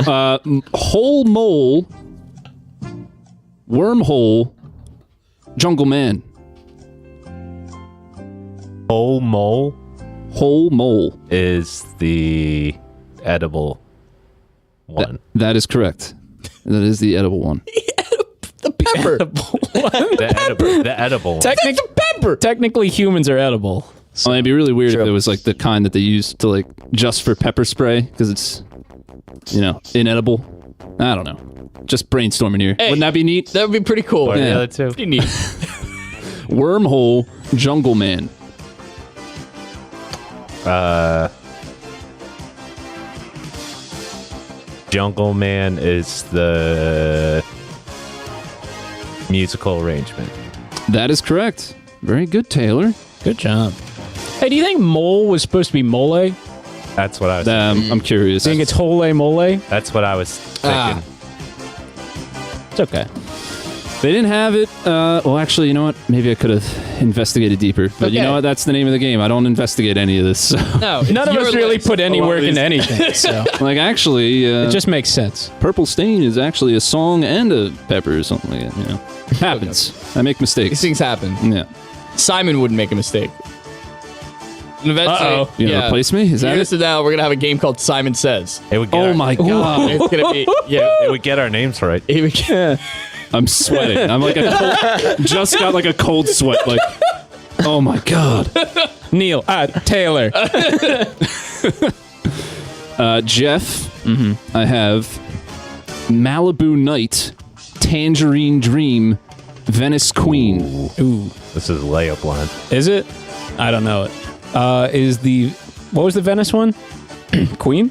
D: Whole mole. Wormhole. Jungle man.
E: Whole mole
D: Whole mole.
E: is the edible one.
D: That is correct. That is the edible one.
C: The pepper.
E: The edible.
C: Pepper.
F: Technically, humans are edible.
D: So it'd be really weird if it was like the kind that they use to like just for pepper spray because it's, inedible. I don't know. Just brainstorming here.
C: Hey,
D: wouldn't that be neat?
C: That would be pretty cool.
E: Or the other two.
C: Pretty neat.
D: Wormhole Jungle Man.
E: Jungle Man is the musical arrangement.
D: That is correct. Very good, Taylor.
F: Good job. Hey, do you think mole was supposed to be mole?
E: That's what I was
D: I'm curious.
F: Do you think it's hole mole?
E: That's what I was thinking.
F: It's okay.
D: They didn't have it. Well, actually, you know what? Maybe I could have investigated deeper. But you
C: Okay.
D: know what? That's the name of the game. I don't investigate any of this. So.
C: No,
F: None of us really put any
D: Oh,
F: work
D: it is.
F: into anything, so
D: Like, actually,
F: it just makes sense.
D: Purple Stain is actually a song and a pepper or something like that. Happens. I make mistakes.
C: These things happen.
D: Yeah.
C: Simon wouldn't make a mistake. And eventually,
F: Uh-oh.
D: You gonna replace me? Is that
C: years
D: it?
C: from now, we're gonna have a game called Simon Says.
E: It would get
D: Oh
E: our,
D: my god.
C: It's gonna be
E: It would get our names right.
D: I'm sweating. I'm like just got like a cold sweat. Like, oh my god.
F: Neil, Taylor.
D: Jeff, I have Malibu Night, Tangerine Dream, Venice Queen.
F: Ooh,
E: This is layup line.
F: is it? I don't know it. What was the Venice one? Queen?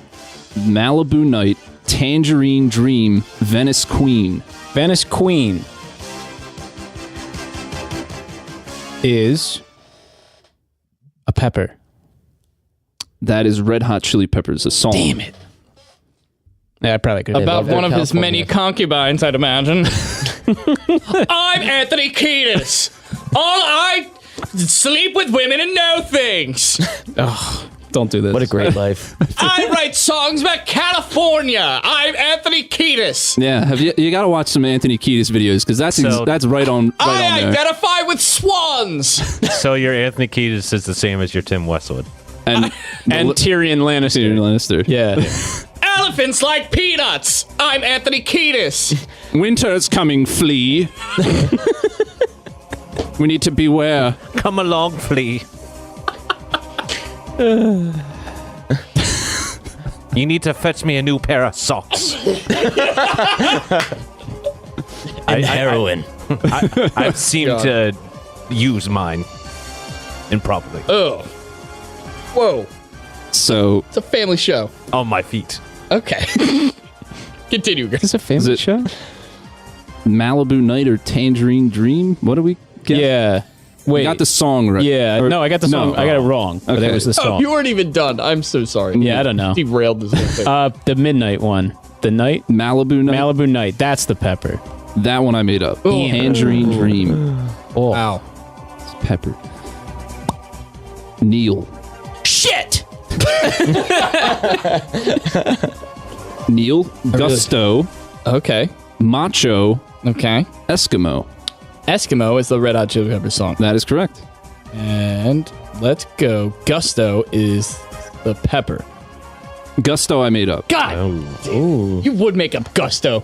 D: Malibu Night, Tangerine Dream, Venice Queen.
F: Venice Queen is a pepper.
D: That is Red Hot Chili Peppers, a song.
F: Damn it. Yeah, I probably could.
C: about
G: they're
C: one of his
G: California.
C: many concubines, I'd imagine. I'm Anthony Kiedis. I sleep with women and know things.
F: Don't do this.
G: What a great life.
C: I write songs about California. I'm Anthony Kiedis.
D: Yeah, you got to watch some Anthony Kiedis videos because that's right on
C: I
D: there.
C: identify with swans.
E: So your Anthony Kiedis is the same as your Tim Westwood.
D: And
F: Tyrion Lannister.
D: Tyrion Lannister.
F: Yeah.
C: Elephants like peanuts. I'm Anthony Kiedis.
D: Winter's coming, Flea. We need to beware.
E: Come along, Flea. You need to fetch me a new pair of socks.
G: And heroin.
E: I've seemed to use mine improperly.
C: Oh. Whoa.
D: So,
C: It's a family show.
E: On my feet.
C: Okay. Continue, guys.
F: Is this a family
D: it-
F: show?
D: Malibu Night or Tangerine Dream? What do we get?
F: Yeah.
D: We
F: Wait.
D: got the song right.
F: Yeah.
D: Or-
F: No, I got the song. I got it wrong. But
D: Okay.
F: it was the
C: Oh,
F: song.
C: you weren't even done. I'm so sorry.
F: Yeah, I don't know.
C: Derailed this whole thing.
F: The midnight one. The night?
D: Malibu Night.
F: Malibu Night. That's the pepper.
D: That one I made up. Tangerine Dream.
F: Oh.
C: Wow.
D: Pepper. Neil.
C: Shit!
D: Neil. Gusto.
C: Okay.
D: Macho.
C: Okay.
D: Eskimo.
C: Eskimo is the Red Hot Chili Peppers song.
D: That is correct.
C: And let's go. Gusto is the pepper.
D: Gusto I made up.
C: God!
E: Oh,
C: You would make up Gusto.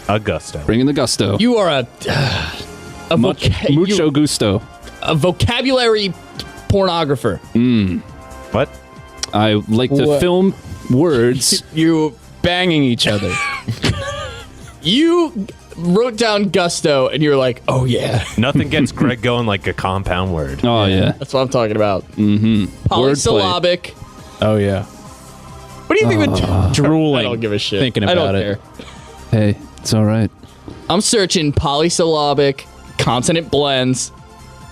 E: Augusto.
D: Bring in the gusto.
C: You are a
D: Mucho gusto.
C: a vocabulary pornographer.
E: What?
D: I like to
C: What?
D: film words.
C: You
F: Banging each other.
C: you wrote down Gusto and you're like, oh yeah.
E: Nothing gets Greg going like a compound word.
D: Oh, yeah.
C: That's what I'm talking about. Mm-hmm. Polysyllabic.
F: Oh, yeah.
C: What do you think would
F: Drooling.
C: I don't give a shit.
F: Thinking
C: I don't
F: about it.
C: care.
D: Hey, it's all right.
C: I'm searching polysyllabic consonant blends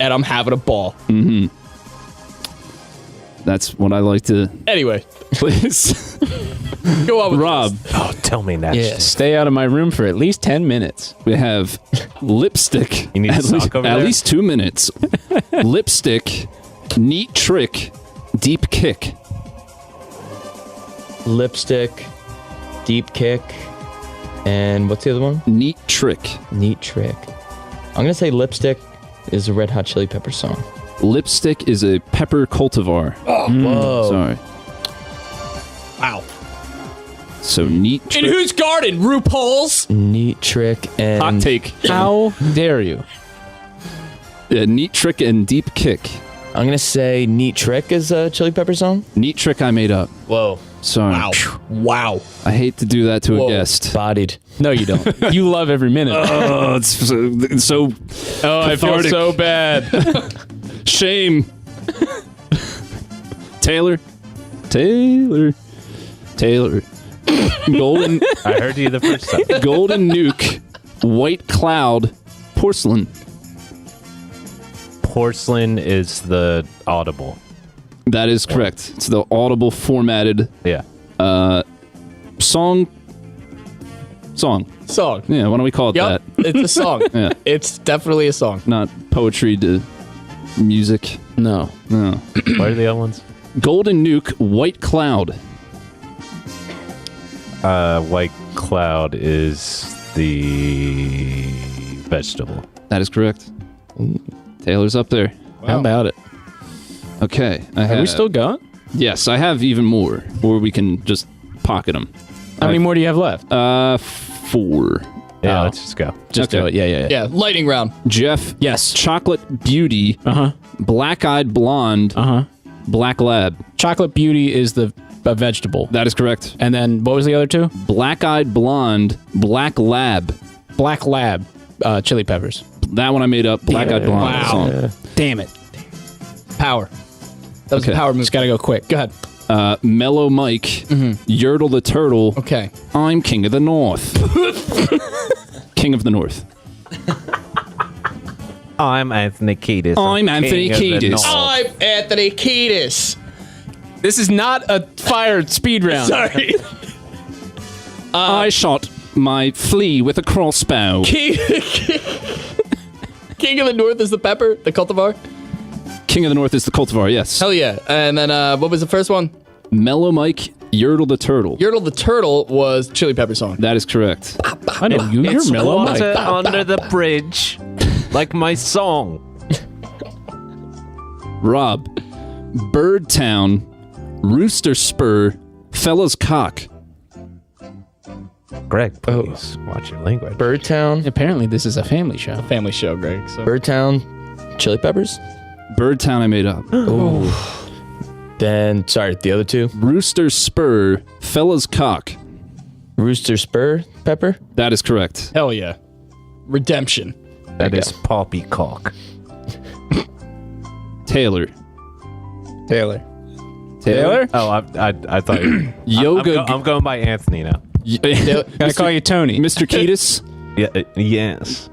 C: and I'm having a ball.
D: That's what I like to.
C: Anyway,
D: Please.
C: go on with
D: Rob,
E: Oh, tell me that.
F: Yeah. Stay out of my room for at least 10 minutes.
D: we have lipstick.
E: You need a
D: at
E: sock
D: least,
E: over
D: at
E: there?
D: least 2 minutes. Lipstick, neat trick, deep kick.
G: Lipstick, deep kick, and what's the other one?
D: Neat trick.
G: Neat trick. I'm gonna say lipstick is a Red Hot Chili Pepper song.
D: Lipstick is a pepper cultivar.
G: Whoa.
D: Sorry.
C: Wow.
D: So Neat
C: In
D: Trick.
C: whose garden? RuPaul's?
G: Neat Trick and
D: Hot take.
F: How dare you?
D: Neat Trick and Deep Kick.
G: I'm gonna say Neat Trick is a Chili Pepper song.
D: Neat Trick I made up.
G: Whoa,
D: Sorry.
C: Wow.
D: I hate to do that to
C: Whoa.
D: a guest.
G: bodied.
F: No, you don't. You love every minute.
D: Oh, it's so
F: Oh, I feel
D: cathartic.
F: so bad.
D: Shame. Taylor. Golden
E: I heard you the first time.
D: Golden Nuke. White Cloud. Porcelain.
E: Porcelain is the audible.
D: That is correct. It's the audible formatted
E: Yeah.
D: song.
C: Song.
D: Yeah, why don't we call it
C: Yep.
D: that?
C: It's a song.
D: Yeah.
C: It's definitely a song.
D: Not poetry to music.
F: No.
D: No.
E: What are the other ones?
D: Golden Nuke. White Cloud.
E: White cloud is the vegetable.
D: That is correct. Taylor's up there.
F: How about it?
D: Okay.
F: Are we still going?
D: Yes, I have even more, or we can just pocket them.
F: How many more do you have left?
D: 4.
E: Yeah,
F: Oh.
E: let's just go.
F: Just do it. Yeah.
C: Yeah, lightning round.
D: Jeff.
F: Yes.
D: Chocolate Beauty.
F: Uh-huh.
D: Black-eyed Blonde.
F: Uh-huh.
D: Black Lab.
F: Chocolate Beauty is a vegetable.
D: That is correct.
F: And then what was the other two?
D: Black-eyed Blonde. Black Lab.
F: Black Lab, Chili Peppers.
D: That one I made up. Black-eyed Blonde.
F: Wow.
D: Song.
F: Damn it.
C: Power. That was
D: Okay.
C: a power move.
F: Just gotta go quick.
C: Go ahead.
D: Mellow Mike. Yertle the Turtle.
C: Okay.
D: I'm King of the North. King of the North.
E: I'm Anthony Kiedis.
D: I'm Anthony
E: King of the
D: Kiedis.
E: North.
C: I'm Anthony Kiedis.
F: This is not a fire speed round.
C: Sorry.
D: I shot my flea with a crossbow.
C: King of the North is the pepper, the cultivar.
D: King of the North is the cultivar, yes.
C: Hell yeah. And then what was the first one?
D: Mellow Mike, Yertle the Turtle.
C: Yertle the Turtle was Chili Pepper song.
D: That is correct.
F: I know you're mellow.
E: Water under the bridge, like my song.
D: Rob, Bird Town, Rooster Spur, Fella's Cock.
E: Greg, please watch your language.
G: Birdtown.
F: Apparently, this is a family show.
C: Family show, Greg. So.
G: Birdtown. Chili Peppers.
D: Birdtown I made up.
G: Then sorry, the other two.
D: Rooster Spur, Fella's Cock.
G: Rooster Spur Pepper.
D: That is correct.
C: Hell yeah. Redemption.
E: That is poppycock.
D: Taylor.
C: Taylor.
E: Oh, I thought you
D: Yoga.
E: I'm going by Anthony now.
F: Gotta call you Tony.
D: Mr. Kiedis.
E: Yeah, yes.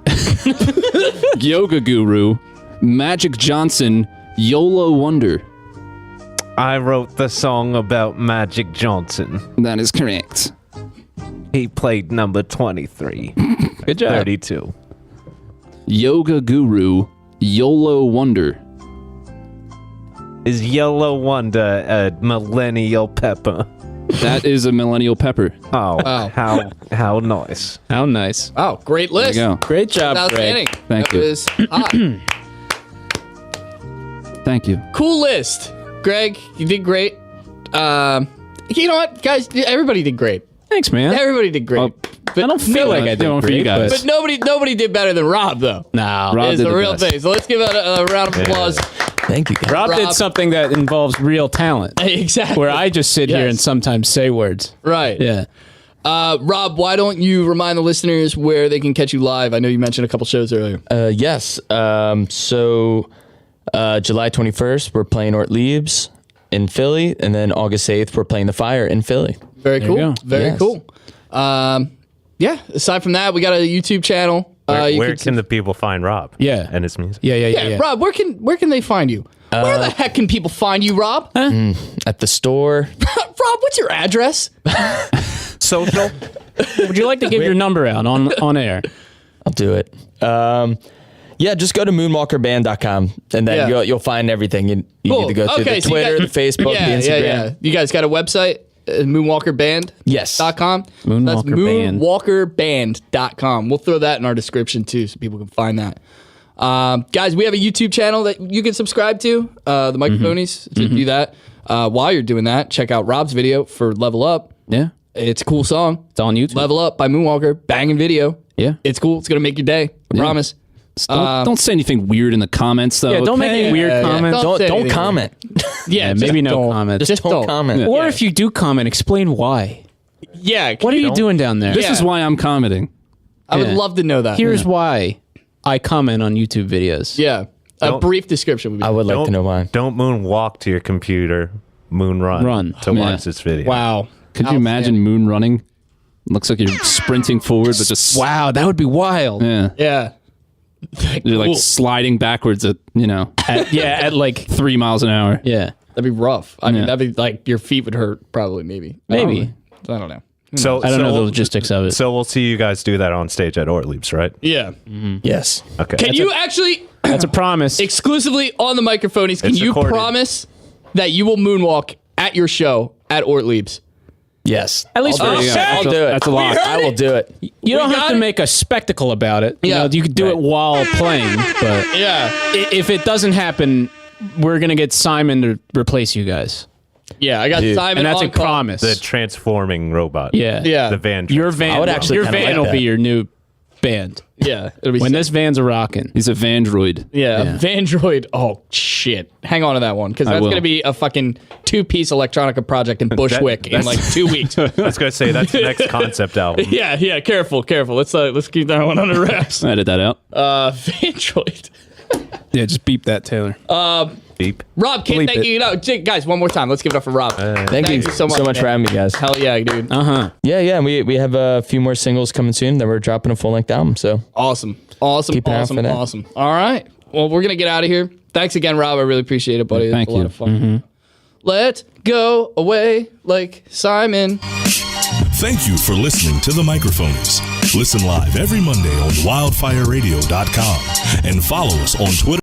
D: Yoga Guru. Magic Johnson. YOLO Wonder.
E: I wrote the song about Magic Johnson.
D: That is correct.
E: He played number 23.
F: Good job.
E: 32.
D: Yoga Guru. YOLO Wonder.
E: Is Yellow Wonder a millennial pepper?
D: That is a millennial pepper.
E: Oh,
C: Wow.
E: how nice.
F: How nice.
C: Oh, great
D: There
C: list.
D: you go.
F: Great job,
C: Outstanding.
F: Greg.
D: Thank
C: that
D: you.
C: was hot.
D: Thank you.
C: Cool list. Greg, you did great. You know what, guys? Everybody did great.
F: Thanks, man.
C: Everybody did great.
F: I don't feel like I did
D: Going for
F: great,
D: you guys.
C: But nobody did better than Rob, though.
F: No.
D: Rob
C: Is
D: did
C: the
D: the
C: real
D: best.
C: thing. So let's give out a round of applause.
G: Thank you, guys.
F: Rob did something that involves real talent,
C: Exactly.
F: where I just sit here
C: Yes.
F: and sometimes say words.
C: Right.
F: Yeah.
C: Rob, why don't you remind the listeners where they can catch you live? I know you mentioned a couple shows earlier.
G: Yes. So July 21st, we're playing Ort Liebs in Philly, and then August 8th, we're playing The Fire in Philly.
C: Very
F: you
C: cool.
F: go.
C: Very
G: Yes.
C: cool. Yeah. Aside from that, we got a YouTube channel.
E: Where can the people find Rob?
F: Yeah.
E: And his music?
C: Yeah, Rob, where can they find you? Where the heck can people find you, Rob?
G: At the store.
C: Rob, what's your address?
E: Social?
F: Would you like to give your number out on air?
G: I'll do it. Yeah, just go to moonwalkerband.com, and then
C: Yeah.
G: you'll find everything. You
C: Cool.
G: need to go to
C: Okay,
G: the
C: so you
G: Twitter,
C: got-
G: the Facebook, the Instagram.
C: Yeah. You guys got a website? Moonwalkerband.com?
G: Yes.
C: That's
F: Moonwalker Band.
C: moonwalkerband.com. We'll throw that in our description too so people can find that. Guys, we have a YouTube channel that you can subscribe to, the Microphonies, to do that. While you're doing that, check out Rob's video for Level Up.
D: Yeah.
C: It's a cool song.
F: It's on YouTube.
C: Level Up by Moonwalker. Banging video.
F: Yeah.
C: It's cool. It's going to make your day. I promise.
D: Don't say anything weird in the comments, though.
F: Yeah, don't make any weird comments.
C: Don't say
G: Don't
C: anything.
G: comment.
F: Yeah, maybe no comments.
G: Just don't comment.
F: Or if you do comment, explain why.
C: Yeah.
F: What are you doing down there?
D: This is why I'm commenting.
C: I would love to know that.
F: Here's why I comment on YouTube videos.
C: Yeah. A brief description would be
G: I would like to know why.
E: Don't moonwalk to your computer. Moon run to watch this video.
C: Wow.
D: Could you imagine moon running? Looks like you're sprinting forward, but just
F: Wow, that would be wild.
D: yeah,
C: Yeah.
D: you're
C: Cool.
D: like sliding backwards at
F: At like
D: 3 miles an hour.
F: yeah.
C: That'd be rough. I mean,
D: Yeah.
C: that'd be like your feet would hurt probably, maybe.
F: Maybe.
C: I don't know.
E: So
F: I don't know the
E: we'll-
F: logistics of it.
E: So we'll see you guys do that on stage at Ortlieb's, right?
C: Yeah.
G: Yes.
E: Okay.
C: Can you actually,
F: That's a promise.
C: exclusively on the Microphonies, can
E: It's
C: you
E: recorded.
C: promise that you will moonwalk at your show at Ortlieb's?
G: Yes.
F: At least for
D: There
F: a
D: you go.
F: set.
G: I'll do it.
D: That's a lock.
G: I will do it.
F: You don't
C: We
F: have
C: got
F: to
C: it.
F: make a spectacle about it. You
C: Yeah.
F: know, you could do it while playing, but
C: Yeah.
F: if it doesn't happen, we're gonna get Simon to replace you guys,
C: Yeah, I got Simon
F: and that's
C: on
F: a
C: call.
F: promise.
E: The transforming robot.
F: Yeah,
C: Yeah.
E: The van.
F: Your van,
G: I would actually
F: your
G: kinda
F: van
G: like
F: will
G: that.
F: be your new band.
C: Yeah. It'll be
F: When
C: sick.
F: this van's a rockin'.
D: He's a Vandroid.
C: Yeah, Vandroid. Oh, shit. Hang on to that one, because
D: I
C: that's
D: will.
C: going to be a fucking 2-piece electronica project in Bushwick in like 2 weeks.
E: I was gonna say that's the next concept album.
C: Yeah, careful. Let's keep that one under wraps.
D: Edit that out.
C: Vandroid.
D: Yeah, just beep that, Taylor.
E: Beep.
C: Rob,
D: Bleep
C: thank
D: it.
C: you. No, guys, one more time. Let's give it up for Rob.
G: Thank you so much for having me, guys.
C: Hell yeah, dude.
G: Yeah, and we have a few more singles coming soon. Then we're dropping a full length album. So
C: Awesome.
G: Keep an eye out for that.
C: Awesome. All right. Well, we're going to get out of here. Thanks again, Rob. I really appreciate it, buddy. It's
D: Thank
C: a lot
D: you.
C: of fun. Let's go away like Simon.
B: Thank you for listening to The Microphonies. Listen live every Monday on wildfireradio.com and follow us on Twitter.